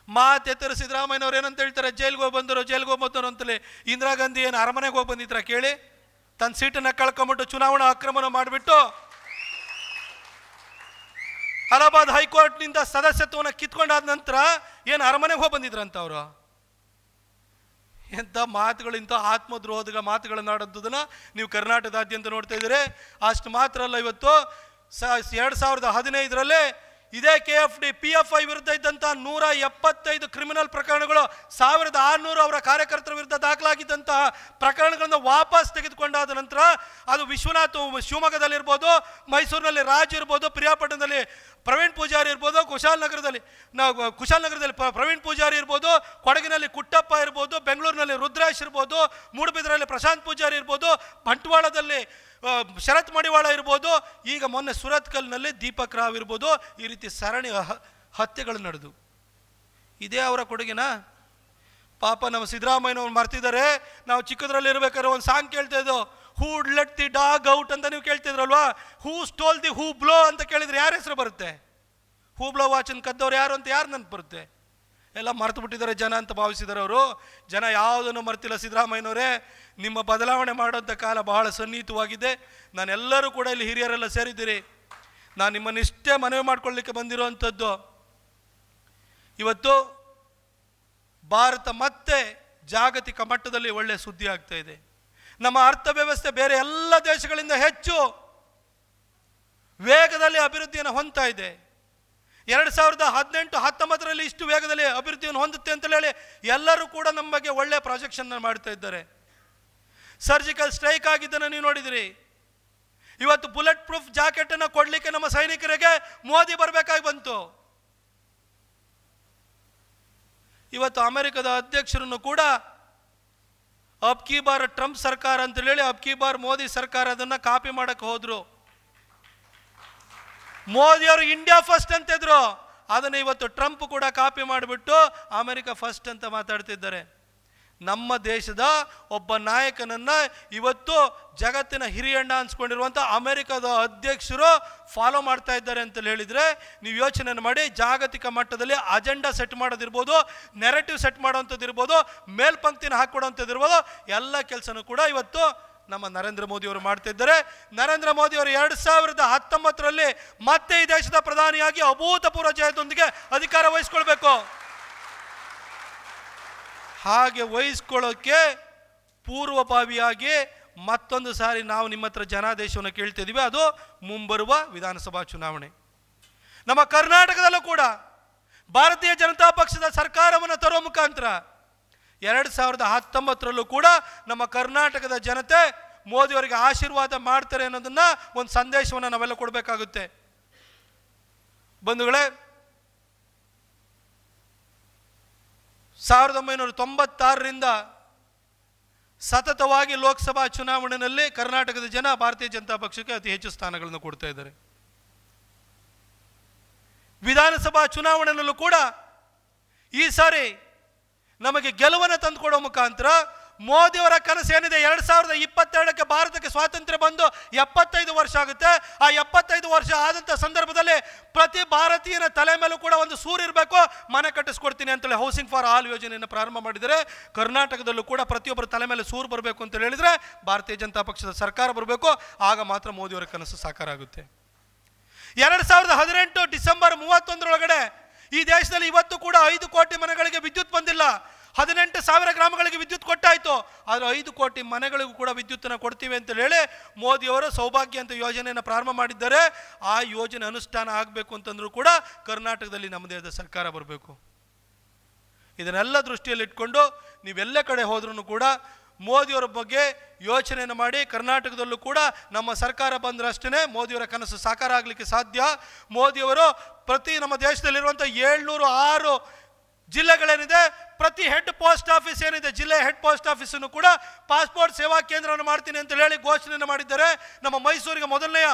ಮಾತೆತ್ತರು ಸಿದ್ದರಾಮಯ್ಯನವ್ರು ಏನಂತ ಹೇಳ್ತಾರೆ? ಜೈಲ್ಗೆ ಹೋಗಿ ಬಂದರು ಅಂತಲೇ. ಇಂದಿರಾ ಗಾಂಧಿ ಏನು ಅರಮನೆಗೆ ಹೋಗಿ ಬಂದಿದ್ರ ಕೇಳಿ? ತನ್ನ ಸೀಟನ್ನು ಕಳ್ಕೊಂಬಿಟ್ಟು ಚುನಾವಣಾ ಅಕ್ರಮನ ಮಾಡಿಬಿಟ್ಟು ಅಲಹಾಬಾದ್ ಹೈಕೋರ್ಟ್ನಿಂದ ಸದಸ್ಯತ್ವವನ್ನು ಕಿತ್ಕೊಂಡಾದ ನಂತರ ಏನು ಅರಮನೆಗೆ ಹೋಗಿ ಬಂದಿದ್ರಂತ ಅವರು? ಎಂಥ ಮಾತುಗಳು, ಇಂಥ ಆತ್ಮದ್ರೋಹದ ಮಾತುಗಳನ್ನು ಆಡೋದನ್ನು ನೀವು ಕರ್ನಾಟಕದಾದ್ಯಂತ ನೋಡ್ತಾ ಇದ್ದೀರಿ. ಅಷ್ಟು ಮಾತ್ರ ಅಲ್ಲ, ಇವತ್ತು 2015 ಇದೇ KFD PFI ವಿರುದ್ಧ ಇದ್ದಂಥ 175 ಕ್ರಿಮಿನಲ್ ಪ್ರಕರಣಗಳು, 1600 ಅವರ ಕಾರ್ಯಕರ್ತರ ವಿರುದ್ಧ ದಾಖಲಾಗಿದ್ದಂತಹ ಪ್ರಕರಣಗಳನ್ನು ವಾಪಸ್ ತೆಗೆದುಕೊಂಡಾದ ನಂತರ ಅದು ವಿಶ್ವನಾಥ್ ಶಿವಮೊಗ್ಗದಲ್ಲಿರ್ಬೋದು, ಮೈಸೂರಿನಲ್ಲಿ ರಾಜ್ ಇರ್ಬೋದು, ಪ್ರಿಯಾಪಟ್ಟಣದಲ್ಲಿ ಪ್ರವೀಣ್ ಪೂಜಾರಿ ಇರ್ಬೋದು, ಕುಶಾಲನಗರದಲ್ಲಿ ಪ್ರವೀಣ್ ಪೂಜಾರಿ ಇರ್ಬೋದು, ಕೊಡಗಿನಲ್ಲಿ ಕುಟ್ಟಪ್ಪ ಇರ್ಬೋದು, ಬೆಂಗಳೂರಿನಲ್ಲಿ ರುದ್ರೇಶ್ ಇರ್ಬೋದು, ಮೂಡುಬಿದಿರೆಯಲ್ಲಿ ಪ್ರಶಾಂತ್ ಪೂಜಾರಿ ಇರ್ಬೋದು, ಬಂಟ್ವಾಳದಲ್ಲಿ ಶರತ್ ಮಡಿವಾಳ ಇರ್ಬೋದು, ಈಗ ಮೊನ್ನೆ ಸುರತ್ಕಲ್ನಲ್ಲಿ ದೀಪಕ್ ರಾವ್ ಇರ್ಬೋದು. ಈ ರೀತಿ ಸರಣಿ ಹತ್ಯೆಗಳು ನಡೆದು ಇದೇ ಅವರ ಕೊಡುಗೆನಾ? ಪಾಪ ನಮ್ಮ ಸಿದ್ದರಾಮಯ್ಯನವ್ರು ಮರ್ತಿದ್ದಾರೆ. ನಾವು ಚಿಕ್ಕದ್ರಲ್ಲಿ ಇರ್ಬೇಕಾದ್ರೆ ಒಂದು ಸಾಂಗ್ ಕೇಳ್ತಾ ಇದ್ದೋ, ಹೂ ಲೆಟ್ ದಿ ಡಾಗ್ ಔಟ್ ಅಂತ ನೀವು ಕೇಳ್ತಿದ್ರಲ್ವಾ? ಹೂ ಸ್ಟೋಲ್ ದಿ ಹೂ ಬ್ಲೋ ಅಂತ ಕೇಳಿದ್ರೆ ಯಾರ ಹೆಸರು ಬರುತ್ತೆ? ಹೂ ಬ್ಲೋ ವಾಚನ್ ಕದ್ದವ್ರು ಯಾರು ಅಂತ ಯಾರು ನೆನಪು ಬರುತ್ತೆ? ಎಲ್ಲ ಮರ್ತು ಬಿಟ್ಟಿದ್ದಾರೆ ಜನ ಅಂತ ಭಾವಿಸಿದ್ದಾರೆ ಅವರು. ಜನ ಯಾವುದನ್ನು ಮರ್ತಿಲ್ಲ. ಸಿದ್ದರಾಮಯ್ಯನವರೇ, ನಿಮ್ಮ ಬದಲಾವಣೆ ಮಾಡೋಂಥ ಕಾಲ ಬಹಳ ಸನ್ನಿಹಿತವಾಗಿದೆ. ನಾನೆಲ್ಲರೂ ಕೂಡ ಇಲ್ಲಿ ಹಿರಿಯರೆಲ್ಲ ಸೇರಿದ್ದೀರಿ. ನಾನು ನಿಮ್ಮನ್ನಿಷ್ಟೇ ಮನವಿ ಮಾಡ್ಕೊಳ್ಳಿಕ್ಕೆ ಬಂದಿರುವಂಥದ್ದು, ಇವತ್ತು ಭಾರತ ಮತ್ತೆ ಜಾಗತಿಕ ಮಟ್ಟದಲ್ಲಿ ಒಳ್ಳೆಯ ಸುದ್ದಿ ಆಗ್ತಾ ಇದೆ. ನಮ್ಮ ಅರ್ಥವ್ಯವಸ್ಥೆ ಬೇರೆ ಎಲ್ಲ ದೇಶಗಳಿಂದ ಹೆಚ್ಚು ವೇಗದಲ್ಲಿ ಅಭಿವೃದ್ಧಿಯನ್ನು ಹೊಂದ್ತಾ ಇದೆ. 2018-19 ಇಷ್ಟು ವೇಗದಲ್ಲಿ ಅಭಿವೃದ್ಧಿಯನ್ನು ಹೊಂದುತ್ತೆ ಅಂತ ಹೇಳಿ ಎಲ್ಲರೂ ಕೂಡ ನಮ್ಮ ಬಗ್ಗೆ ಒಳ್ಳೆಯ ಪ್ರಾಜೆಕ್ಷನ್ ಮಾಡ್ತಾ ಇದ್ದಾರೆ. ಸರ್ಜಿಕಲ್ ಸ್ಟ್ರೈಕ್ ಆಗಿದ್ದನ್ನು ನೀವು ನೋಡಿದಿರಿ. ಇವತ್ತು ಬುಲೆಟ್ ಪ್ರೂಫ್ ಜಾಕೆಟ್ ಅನ್ನು ಕೊಡಲಿಕ್ಕೆ ನಮ್ಮ ಸೈನಿಕರಿಗೆ ಮೋದಿ ಬರಬೇಕಾಗಿ ಬಂತು. ಇವತ್ತು ಅಮೆರಿಕದ ಅಧ್ಯಕ್ಷರನ್ನು ಕೂಡ ಅಬ್ ಕಿ ಬಾರ್ ಟ್ರಂಪ್ ಸರ್ಕಾರ ಅಂತ ಹೇಳಿ ಅಬ್ ಕಿ ಬಾರ್ ಮೋದಿ ಸರ್ಕಾರ ಅದನ್ನು ಕಾಪಿ ಮಾಡಕ್ಕೆ ಹೋದ್ರು. ಮೋದಿಯವರು ಇಂಡಿಯಾ ಫಸ್ಟ್ ಅಂತಿದ್ರು, ಅದನ್ನು ಇವತ್ತು ಟ್ರಂಪ್ ಕೂಡ ಕಾಪಿ ಮಾಡಿಬಿಟ್ಟು ಅಮೆರಿಕ ಫಸ್ಟ್ ಅಂತ ಮಾತಾಡ್ತಿದ್ದಾರೆ. ನಮ್ಮ ದೇಶದ ಒಬ್ಬ ನಾಯಕನನ್ನು ಇವತ್ತು ಜಗತ್ತಿನ ಹಿರಿಯಣ್ಣ ಅನ್ಸ್ಕೊಂಡಿರುವಂಥ ಅಮೆರಿಕದ ಅಧ್ಯಕ್ಷರು ಫಾಲೋ ಮಾಡ್ತಾ ಇದ್ದಾರೆ ಅಂತ ಹೇಳಿದರೆ ನೀವು ಯೋಚನೆ ಮಾಡಿ. ಜಾಗತಿಕ ಮಟ್ಟದಲ್ಲಿ ಅಜೆಂಡಾ ಸೆಟ್ ಮಾಡೋದಿರ್ಬೋದು, ನೆರೆಟಿವ್ ಸೆಟ್ ಮಾಡೋವಂಥದ್ದು ಇರ್ಬೋದು, ಮೇಲ್ಪಂಕ್ತಿನ ಹಾಕ್ಕೊಡೋವಂಥದ್ದು ಇರ್ಬೋದು, ಎಲ್ಲ ಕೆಲಸನೂ ಕೂಡ ಇವತ್ತು ನಮ್ಮ ನರೇಂದ್ರ ಮೋದಿಯವರು ಮಾಡ್ತಾ ಇದ್ದಾರೆ. ನರೇಂದ್ರ ಮೋದಿಯವರು 2019 ಮತ್ತೆ ಈ ದೇಶದ ಪ್ರಧಾನಿಯಾಗಿ ಅಭೂತಪೂರ್ವ ಜಯದೊಂದಿಗೆ ಅಧಿಕಾರ ವಹಿಸ್ಕೊಳ್ಬೇಕು. ಹಾಗೆ ವಹಿಸ್ಕೊಳ್ಳೋಕ್ಕೆ ಪೂರ್ವಭಾವಿಯಾಗಿ ಮತ್ತೊಂದು ಸಾರಿ ನಾವು ನಿಮ್ಮ ಹತ್ರ ಜನಾದೇಶವನ್ನು ಕೇಳ್ತಿದ್ದೀವಿ. ಅದು ಮುಂಬರುವ ವಿಧಾನಸಭಾ ಚುನಾವಣೆ. ನಮ್ಮ ಕರ್ನಾಟಕದಲ್ಲೂ ಕೂಡ ಭಾರತೀಯ ಜನತಾ ಪಕ್ಷದ ಸರ್ಕಾರವನ್ನು ತರೋ ಮುಖಾಂತರ 2019 ಕೂಡ ನಮ್ಮ ಕರ್ನಾಟಕದ ಜನತೆ ಮೋದಿಯವರಿಗೆ ಆಶೀರ್ವಾದ ಮಾಡ್ತಾರೆ ಅನ್ನೋದನ್ನ ಒಂದು ಸಂದೇಶವನ್ನು ನಾವೆಲ್ಲ ಕೊಡಬೇಕಾಗುತ್ತೆ. ಬಂಧುಗಳೇ, 1996ರಿಂದ ಸತತವಾಗಿ ಲೋಕಸಭಾ ಚುನಾವಣೆಯಲ್ಲಿ ಕರ್ನಾಟಕದ ಜನ ಭಾರತೀಯ ಜನತಾ ಪಕ್ಷಕ್ಕೆ ಅತಿ ಹೆಚ್ಚು ಸ್ಥಾನಗಳನ್ನು ಕೊಡ್ತಾ ಇದ್ದಾರೆ. ವಿಧಾನಸಭಾ ಚುನಾವಣೆಯಲ್ಲೂ ಕೂಡ ಈ ಸಾರಿ ನಮಗೆ ಗೆಲುವನ್ನು ತಂದುಕೊಡೋ ಮುಖಾಂತರ ಮೋದಿಯವರ ಕನಸು ಏನಿದೆ, 2022ಕ್ಕೆ ಭಾರತಕ್ಕೆ ಸ್ವಾತಂತ್ರ್ಯ ಬಂದು 75 ವರ್ಷ ಆಗುತ್ತೆ. ಆ 75 ವರ್ಷ ಆದಂಥ ಸಂದರ್ಭದಲ್ಲಿ ಪ್ರತಿ ಭಾರತೀಯನ ತಲೆ ಮೇಲೂ ಕೂಡ ಒಂದು ಸೂರು ಇರಬೇಕು, ಮನೆ ಕಟ್ಟಿಸ್ಕೊಡ್ತೀನಿ ಅಂತೇಳಿ ಹೌಸಿಂಗ್ ಫಾರ್ ಆಲ್ ಯೋಜನೆಯನ್ನು ಪ್ರಾರಂಭ ಮಾಡಿದರೆ, ಕರ್ನಾಟಕದಲ್ಲೂ ಕೂಡ ಪ್ರತಿಯೊಬ್ಬರ ತಲೆ ಮೇಲೆ ಸೂರು ಬರಬೇಕು ಅಂತ ಹೇಳಿದರೆ ಭಾರತೀಯ ಜನತಾ ಪಕ್ಷದ ಸರ್ಕಾರ ಬರಬೇಕು. ಆಗ ಮಾತ್ರ ಮೋದಿಯವರ ಕನಸು ಸಾಕಾರ ಆಗುತ್ತೆ. 2018 ಡಿಸೆಂಬರ್ 31 ಈ ದೇಶದಲ್ಲಿ ಇವತ್ತು ಕೂಡ 5 ಕೋಟಿ ಮನೆಗಳಿಗೆ ವಿದ್ಯುತ್ ಬಂದಿಲ್ಲ. 18,000 ಗ್ರಾಮಗಳಿಗೆ ವಿದ್ಯುತ್ ಕೊಟ್ಟಾಯಿತು. ಆದರೆ 5 ಕೋಟಿ ಮನೆಗಳಿಗೂ ಕೂಡ ವಿದ್ಯುತ್ತನ್ನು ಕೊಡ್ತೀವಿ ಅಂತ ಹೇಳಿ ಮೋದಿಯವರು ಸೌಭಾಗ್ಯ ಅಂತ ಯೋಜನೆಯನ್ನು ಪ್ರಾರಂಭ ಮಾಡಿದ್ದಾರೆ. ಆ ಯೋಜನೆ ಅನುಷ್ಠಾನ ಆಗಬೇಕು ಅಂತಂದ್ರೂ ಕೂಡ ಕರ್ನಾಟಕದಲ್ಲಿ ನಮ್ಮದೇ ಆದ ಸರ್ಕಾರ ಬರಬೇಕು. ಇದನ್ನೆಲ್ಲ ದೃಷ್ಟಿಯಲ್ಲಿ ಇಟ್ಕೊಂಡು ನೀವೆಲ್ಲ ಕಡೆ ಹೋದ್ರೂ ಕೂಡ ಮೋದಿಯವರ ಬಗ್ಗೆ ಯೋಚನೆಯನ್ನು ಮಾಡಿ, ಕರ್ನಾಟಕದಲ್ಲೂ ಕೂಡ ನಮ್ಮ ಸರ್ಕಾರ ಬಂದರಷ್ಟೇ ಮೋದಿಯವರ ಕನಸು ಸಾಕಾರ ಆಗಲಿಕ್ಕೆ ಸಾಧ್ಯ. ಮೋದಿಯವರು ಪ್ರತಿ ನಮ್ಮ ದೇಶದಲ್ಲಿರುವಂಥ 706 ಜಿಲ್ಲೆಗಳೇನಿದೆ, ಪ್ರತಿ ಹೆಡ್ ಪೋಸ್ಟ್ ಆಫೀಸ್ ಏನಿದೆ, ಜಿಲ್ಲೆ ಹೆಡ್ ಪೋಸ್ಟ್ ಆಫೀಸನ್ನು ಕೂಡ ಪಾಸ್ಪೋರ್ಟ್ ಸೇವಾ ಕೇಂದ್ರವನ್ನು ಮಾಡ್ತೀನಿ ಅಂತ ಹೇಳಿ ಘೋಷಣೆಯನ್ನು ಮಾಡಿದ್ದಾರೆ. ನಮ್ಮ ಮೈಸೂರಿಗೆ ಮೊದಲನೆಯ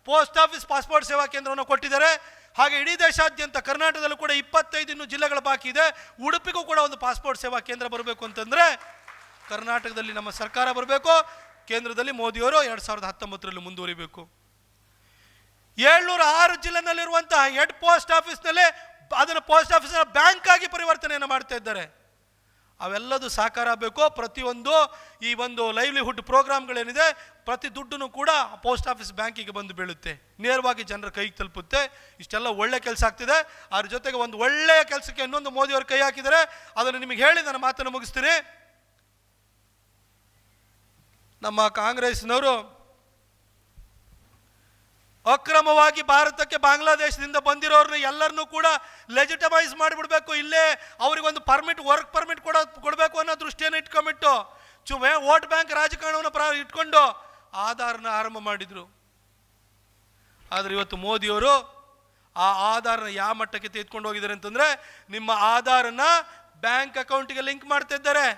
ಪೋಸ್ಟ್ ಆಫೀಸ್ ಪಾಸ್ಪೋರ್ಟ್ ಸೇವಾ ಕೇಂದ್ರವನ್ನು ಕೊಟ್ಟಿದ್ದಾರೆ. ಹಾಗೆ ಇಡೀ ದೇಶಾದ್ಯಂತ ಕರ್ನಾಟಕದಲ್ಲೂ ಕೂಡ 25 ಇನ್ನೂ ಜಿಲ್ಲೆಗಳು ಬಾಕಿ ಇದೆ. ಉಡುಪಿಗೂ ಕೂಡ ಒಂದು ಪಾಸ್ಪೋರ್ಟ್ ಸೇವಾ ಕೇಂದ್ರ ಬರಬೇಕು ಅಂತಂದರೆ ಕರ್ನಾಟಕದಲ್ಲಿ ನಮ್ಮ ಸರ್ಕಾರ ಬರಬೇಕು. ಕೇಂದ್ರದಲ್ಲಿ ಮೋದಿಯವರು 2019ರಲ್ಲಿ ಮುಂದುವರಿಬೇಕು. 706 ಜಿಲ್ಲೆನಲ್ಲಿರುವಂತಹ ಹೆಡ್ ಪೋಸ್ಟ್ ಆಫೀಸ್ನಲ್ಲಿ ಅದನ್ನು ಪೋಸ್ಟ್ ಆಫೀಸ್ನ ಬ್ಯಾಂಕ್ ಆಗಿ ಪರಿವರ್ತನೆಯನ್ನು ಮಾಡ್ತಾ ಇದ್ದಾರೆ. ಅವೆಲ್ಲದು ಸಾಕಾರ ಆಗಬೇಕು. ಪ್ರತಿಯೊಂದು ಈ ಒಂದು ಲೈವ್ಲಿಹುಡ್ ಪ್ರೋಗ್ರಾಮ್ಗಳೇನಿದೆ, ಪ್ರತಿ ದುಡ್ಡನ್ನು ಕೂಡ ಪೋಸ್ಟ್ ಆಫೀಸ್ ಬ್ಯಾಂಕಿಗೆ ಬಂದು ಬೀಳುತ್ತೆ, ನೇರವಾಗಿ ಜನರ ಕೈಗೆ ತಲುಪುತ್ತೆ. ಇಷ್ಟೆಲ್ಲ ಒಳ್ಳೆ ಕೆಲಸ ಆಗ್ತಿದೆ. ಅದ್ರ ಜೊತೆಗೆ ಒಂದು ಒಳ್ಳೆಯ ಕೆಲಸಕ್ಕೆ ಇನ್ನೊಂದು ಮೋದಿಯವರು ಕೈ ಹಾಕಿದ್ದಾರೆ. ಅದನ್ನು ನಿಮಗೆ ಹೇಳಿ ನನ್ನ ಮಾತನ್ನು ಮುಗಿಸ್ತೀನಿ. ನಮ್ಮ ಕಾಂಗ್ರೆಸ್ನವರು ಅಕ್ರಮವಾಗಿ ಭಾರತಕ್ಕೆ ಬಾಂಗ್ಲಾದೇಶದಿಂದ ಬಂದಿರೋರನ್ನ ಎಲ್ಲರನ್ನೂ ಕೂಡ ಲೆಜಿಟಮೈಸ್ ಮಾಡಿಬಿಡ್ಬೇಕು, ಇಲ್ಲೇ ಅವರಿಗೊಂದು ಪರ್ಮಿಟ್, ವರ್ಕ್ ಪರ್ಮಿಟ್ ಕೊಡಬೇಕು ಅನ್ನೋ ದೃಷ್ಟಿಯನ್ನು ಇಟ್ಕೊಂಡ್ಬಿಟ್ಟು ವೋಟ್ ಬ್ಯಾಂಕ್ ರಾಜಕಾರಣವನ್ನು ಇಟ್ಕೊಂಡು ಆಧಾರ್ನ ಆರಂಭ ಮಾಡಿದರು. ಆದರೆ ಇವತ್ತು ಮೋದಿಯವರು ಆ ಆಧಾರ್ನ ಯಾವ ಮಟ್ಟಕ್ಕೆ ತೆಗೆದುಕೊಂಡು ಹೋಗಿದ್ದಾರೆ ಅಂತಂದರೆ, ನಿಮ್ಮ ಆಧಾರನ್ನು ಬ್ಯಾಂಕ್ ಅಕೌಂಟಿಗೆ ಲಿಂಕ್ ಮಾಡ್ತಾ ಇದ್ದಾರೆ.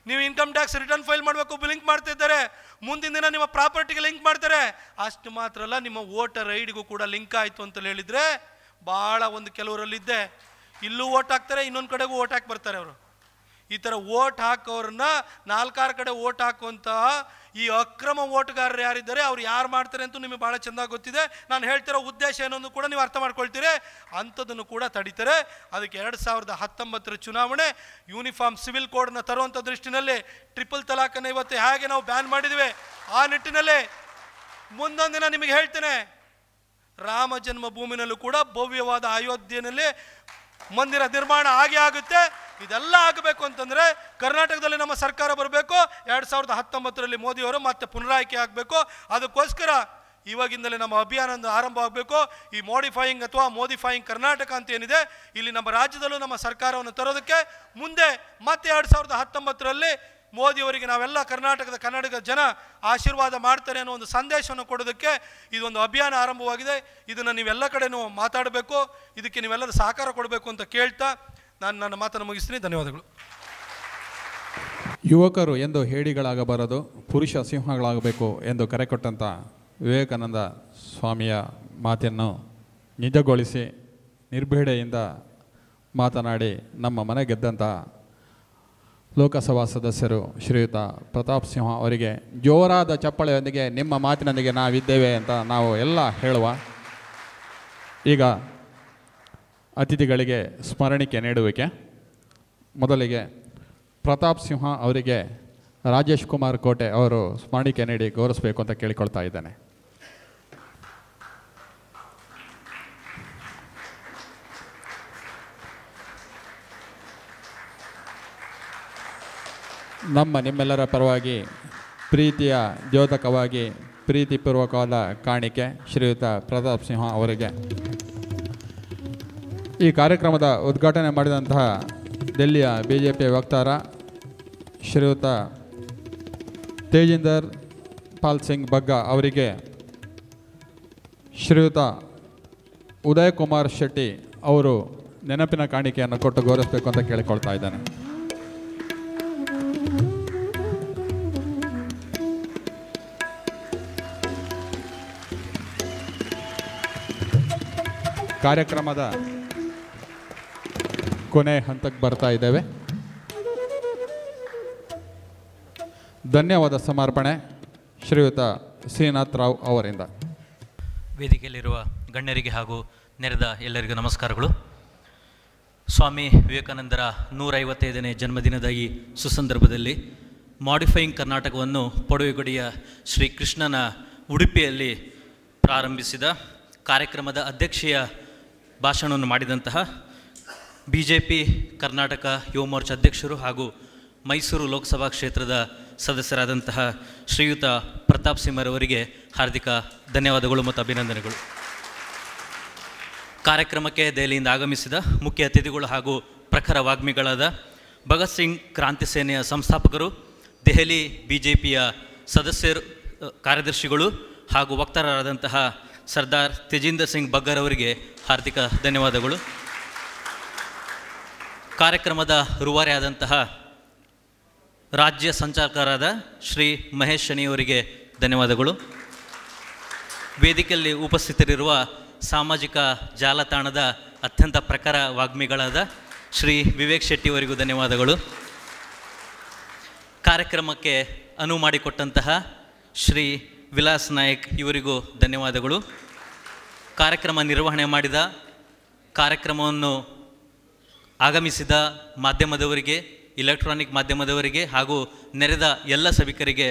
ನೀವು ಇನ್ಕಮ್ ಟ್ಯಾಕ್ಸ್ ರಿಟರ್ನ್ ಫೈಲ್ ಮಾಡಬೇಕು, ಲಿಂಕ್ ಮಾಡ್ತಾ ಇದ್ದಾರೆ. ಮುಂದಿನ ದಿನ ನಿಮ್ಮ ಪ್ರಾಪರ್ಟಿಗೆ ಲಿಂಕ್ ಮಾಡ್ತಾರೆ. ಅಷ್ಟು ಮಾತ್ರ ಅಲ್ಲ, ನಿಮ್ಮ ವೋಟರ್ ಐಡಿಗೂ ಕೂಡ ಲಿಂಕ್ ಆಯಿತು ಅಂತ ಹೇಳಿದರೆ ಭಾಳ ಒಂದು ಕೆಲವರಲ್ಲಿದ್ದೆ, ಇಲ್ಲೂ ವೋಟ್ ಹಾಕ್ತಾರೆ, ಇನ್ನೊಂದು ಕಡೆಗೂ ವೋಟ್ ಹಾಕಿ ಬರ್ತಾರೆ ಅವರು. ಈ ಥರ ವೋಟ್ ಹಾಕೋರನ್ನ 4-6 ಕಡೆ ವೋಟ್ ಹಾಕುವಂತಹ ಈ ಅಕ್ರಮ ವೋಟ್ಗಾರರು ಯಾರಿದ್ದಾರೆ, ಅವ್ರು ಯಾರು ಮಾಡ್ತಾರೆ ಅಂತೂ ನಿಮಗೆ ಭಾಳ ಚೆಂದಾಗಿ ಗೊತ್ತಿದೆ. ನಾನು ಹೇಳ್ತಿರೋ ಉದ್ದೇಶ ಏನೊಂದು ಕೂಡ ನೀವು ಅರ್ಥ ಮಾಡ್ಕೊಳ್ತೀರಿ. ಅಂಥದ್ದನ್ನು ಕೂಡ ತಡೀತಾರೆ. ಅದಕ್ಕೆ 2019 ಚುನಾವಣೆ ಯೂನಿಫಾರ್ಮ್ ಸಿವಿಲ್ ಕೋಡ್ನ ತರುವಂಥ ದೃಷ್ಟಿನಲ್ಲಿ ಟ್ರಿಪಲ್ ತಲಾಖನ್ನು ಇವತ್ತು ಹೇಗೆ ನಾವು ಬ್ಯಾನ್ ಮಾಡಿದ್ವಿ, ಆ ನಿಟ್ಟಿನಲ್ಲಿ ಮುಂದೊಂದು ದಿನ ನಿಮಗೆ ಹೇಳ್ತೇನೆ, ರಾಮ ಜನ್ಮಭೂಮಿನಲ್ಲೂ ಕೂಡ ಭವ್ಯವಾದ ಅಯೋಧ್ಯೆಯಲ್ಲಿ ಮಂದಿರ ನಿರ್ಮಾಣ ಆಗೇ ಆಗುತ್ತೆ. ಇದೆಲ್ಲ ಆಗಬೇಕು ಅಂತಂದರೆ ಕರ್ನಾಟಕದಲ್ಲಿ ನಮ್ಮ ಸರ್ಕಾರ ಬರಬೇಕು. 2019ರಲ್ಲಿ ಮೋದಿಯವರು ಮತ್ತೆ ಪುನರಾಯ್ಕೆ ಆಗಬೇಕು. ಅದಕ್ಕೋಸ್ಕರ ಇವಾಗಿಂದಲೇ ನಮ್ಮ ಅಭಿಯಾನ ಆರಂಭ ಆಗಬೇಕು. ಈ ಮಾಡಿಫೈಯಿಂಗ್ ಅಥವಾ ಮೋದಿಫೈಯಿಂಗ್ ಕರ್ನಾಟಕ ಅಂತ ಏನಿದೆ, ಇಲ್ಲಿ ನಮ್ಮ ರಾಜ್ಯದಲ್ಲೂ ನಮ್ಮ ಸರ್ಕಾರವನ್ನು ತರೋದಕ್ಕೆ ಮುಂದೆ ಮತ್ತೆ 2019ರಲ್ಲಿ ಮೋದಿಯವರಿಗೆ ನಾವೆಲ್ಲ ಕನ್ನಡಿಗ ಜನ ಆಶೀರ್ವಾದ ಮಾಡ್ತಾರೆ ಅನ್ನೋ ಒಂದು ಸಂದೇಶವನ್ನು ಕೊಡೋದಕ್ಕೆ ಇದೊಂದು ಅಭಿಯಾನ ಆರಂಭವಾಗಿದೆ. ಇದನ್ನು ನೀವೆಲ್ಲ ಕಡೆನೂ ಮಾತಾಡಬೇಕು, ಇದಕ್ಕೆ ನೀವೆಲ್ಲರೂ ಸಹಕಾರ ಕೊಡಬೇಕು ಅಂತ ಕೇಳ್ತಾ ನಾನು ನನ್ನ ಮಾತನ್ನು ಮುಗಿಸ್ತೀನಿ. ಧನ್ಯವಾದಗಳು. ಯುವಕರು ಎಂದು ಹೇಡಿಗಳಾಗಬಾರದು, ಪುರುಷ ಸಿಂಹಗಳಾಗಬೇಕು ಎಂದು ಕರೆ ಕೊಟ್ಟಂಥ ವಿವೇಕಾನಂದ ಸ್ವಾಮಿಯ ಮಾತನ್ನು ನಿಜಗೊಳಿಸಿ ನಿರ್ಭೀಡೆಯಿಂದ ಮಾತನಾಡಿ ನಮ್ಮ ಮನೆ ಗೆದ್ದಂಥ ಲೋಕಸಭಾ ಸದಸ್ಯರು ಶ್ರೀಯುತ ಪ್ರತಾಪ್ ಸಿಂಹ ಅವರಿಗೆ ಜೋರಾದ ಚಪ್ಪಳೆಯೊಂದಿಗೆ ನಿಮ್ಮ ಮಾತಿನೊಂದಿಗೆ ನಾವಿದ್ದೇವೆ ಅಂತ ನಾವು ಎಲ್ಲ ಹೇಳುವ. ಈಗ ಅತಿಥಿಗಳಿಗೆ ಸ್ಮರಣಿಕೆ ನೀಡುವಿಕೆ. ಮೊದಲಿಗೆ ಪ್ರತಾಪ್ ಸಿಂಹ ಅವರಿಗೆ ರಾಜೇಶ್ ಕುಮಾರ್ ಕೋಟೆ ಅವರು ಸ್ಮರಣಿಕೆ ನೀಡಿ ಗೌರವಿಸಬೇಕು ಅಂತ ಕೇಳಿಕೊಳ್ತಾ ಇದ್ದೇನೆ. ನಿಮ್ಮೆಲ್ಲರ ಪರವಾಗಿ ಪ್ರೀತಿಯ ದ್ಯೋತಕವಾಗಿ ಪ್ರೀತಿಪೂರ್ವಕವಾದ ಕಾಣಿಕೆ ಶ್ರೀಯುತ ಪ್ರತಾಪ್ ಸಿಂಹ ಅವರಿಗೆ. ಈ ಕಾರ್ಯಕ್ರಮದ ಉದ್ಘಾಟನೆ ಮಾಡಿದಂತಹ ದಿಲ್ಲಿಯ BJP ವಕ್ತಾರ ಶ್ರೀಯುತ ತೇಜಿಂದರ್ ಪಾಲ್ ಸಿಂಗ್ ಬಗ್ಗಾ ಅವರಿಗೆ ಶ್ರೀಯುತ ಉದಯ್ ಕುಮಾರ್ ಶೆಟ್ಟಿ ಅವರು ನೆನಪಿನ ಕಾಣಿಕೆಯನ್ನು ಕೊಟ್ಟು ಗೌರವಿಸಬೇಕು ಅಂತ ಕೇಳಿಕೊಳ್ತಾ ಇದ್ದಾನೆ. ಕಾರ್ಯಕ್ರಮದ ಕೊನೆ ಹಂತಕ್ಕೆ ಬರ್ತಾ ಇದ್ದೇವೆ. ಧನ್ಯವಾದ ಸಮರ್ಪಣೆ ಶ್ರೀಯುತ ಶ್ರೀನಾಥ್ ರಾವ್ ಅವರಿಂದ. ವೇದಿಕೆಯಲ್ಲಿರುವ ಗಣ್ಯರಿಗೆ ಹಾಗೂ ನೆರೆದ ಎಲ್ಲರಿಗೂ ನಮಸ್ಕಾರಗಳು. ಸ್ವಾಮಿ ವಿವೇಕಾನಂದರ 155ನೇ ಜನ್ಮದಿನದ ಈ ಸುಸಂದರ್ಭದಲ್ಲಿ ಮಾಡಿಫೈಯಿಂಗ್ ಕರ್ನಾಟಕವನ್ನು ಪಡುವೆಗುಡಿಯ ಶ್ರೀ ಕೃಷ್ಣನ ಉಡುಪಿಯಲ್ಲಿ ಪ್ರಾರಂಭಿಸಿದ ಕಾರ್ಯಕ್ರಮದ ಅಧ್ಯಕ್ಷೀಯ ಭಾಷಣವನ್ನು ಮಾಡಿದಂತಹ BJP ಕರ್ನಾಟಕ ಯುವ ಮೋರ್ಚಾ ಅಧ್ಯಕ್ಷರು ಹಾಗೂ ಮೈಸೂರು ಲೋಕಸಭಾ ಕ್ಷೇತ್ರದ ಸದಸ್ಯರಾದಂತಹ ಶ್ರೀಯುತ ಪ್ರತಾಪ್ ಸಿಂಹರವರಿಗೆ ಹಾರ್ದಿಕ ಧನ್ಯವಾದಗಳು ಮತ್ತು ಅಭಿನಂದನೆಗಳು. ಕಾರ್ಯಕ್ರಮಕ್ಕೆ ದೆಹಲಿಯಿಂದ ಆಗಮಿಸಿದ ಮುಖ್ಯ ಅತಿಥಿಗಳು ಹಾಗೂ ಪ್ರಖರ ವಾಗ್ಮಿಗಳಾದ ಭಗತ್ ಸಿಂಗ್ ಕ್ರಾಂತಿ ಸೇನೆಯ ಸಂಸ್ಥಾಪಕರು, ದೆಹಲಿ BJPಯ ಸದಸ್ಯರು, ಕಾರ್ಯದರ್ಶಿಗಳು ಹಾಗೂ ವಕ್ತಾರರಾದಂತಹ ಸರ್ದಾರ್ ತೇಜಿಂದರ್ ಸಿಂಗ್ ಬಗ್ಗರ್ ಅವರಿಗೆ ಹಾರ್ದಿಕ ಧನ್ಯವಾದಗಳು. ಕಾರ್ಯಕ್ರಮದ ರೂವಾರಿಯಾದಂತಹ ರಾಜ್ಯ ಸಂಚಾಲಕರಾದ ಶ್ರೀ ಮಹೇಶ್ ಶನಿಯವರಿಗೆ ಧನ್ಯವಾದಗಳು. ವೇದಿಕೆಯಲ್ಲಿ ಉಪಸ್ಥಿತರಿರುವ ಸಾಮಾಜಿಕ ಜಾಲತಾಣದ ಅತ್ಯಂತ ಪ್ರಖರ ವಾಗ್ಮಿಗಳಾದ ಶ್ರೀ ವಿವೇಕ್ ಶೆಟ್ಟಿಯವರಿಗೂ ಧನ್ಯವಾದಗಳು. ಕಾರ್ಯಕ್ರಮಕ್ಕೆ ಅನುವು ಮಾಡಿಕೊಟ್ಟಂತಹ ಶ್ರೀ ವಿಲಾಸ್ ನಾಯಕ್ ಇವರಿಗೂ ಧನ್ಯವಾದಗಳು. ಕಾರ್ಯಕ್ರಮ ನಿರ್ವಹಣೆ ಮಾಡಿದ, ಕಾರ್ಯಕ್ರಮವನ್ನು ಆಗಮಿಸಿದ ಮಾಧ್ಯಮದವರಿಗೆ, ಇಲೆಕ್ಟ್ರಾನಿಕ್ ಮಾಧ್ಯಮದವರಿಗೆ ಹಾಗೂ ನೆರೆದ ಎಲ್ಲ ಸಭಿಕರಿಗೆ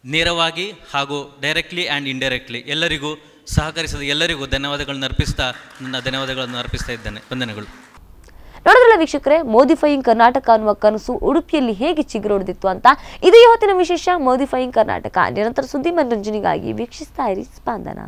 ನೇರವಾಗಿ ಹಾಗೂ ಡೈರೆಕ್ಟ್ಲಿ ಆ್ಯಂಡ್ ಇಂಡೈರೆಕ್ಟ್ಲಿ ಎಲ್ಲರಿಗೂ ಸಹಕರಿಸಿದ ಎಲ್ಲರಿಗೂ ಧನ್ಯವಾದಗಳನ್ನು ಅರ್ಪಿಸ್ತಾ ನನ್ನ ಧನ್ಯವಾದಗಳನ್ನು ಅರ್ಪಿಸ್ತಾ ಇದ್ದೇನೆ. ವಂದನೆಗಳು. ನೋಡಿದ್ರಲ್ಲ ವೀಕ್ಷಕರೇ, ಮೋದಿಫೈಯಿಂಗ್ ಕರ್ನಾಟಕ ಅನ್ನುವ ಕನಸು ಉಡುಪಿಯಲ್ಲಿ ಹೇಗೆ ಚಿಗುರೊಡೆದಿತ್ತು ಅಂತ. ಇದು ಇವತ್ತಿನ ವಿಶೇಷ ಮೋದಿಫೈಯಿಂಗ್ ಕರ್ನಾಟಕ. ನಿರಂತರ ಸುದ್ದಿ ಮನರಂಜನೆಗಾಗಿ ವೀಕ್ಷಿಸ್ತಾ ಇರಿ ಸ್ಪಂದನ.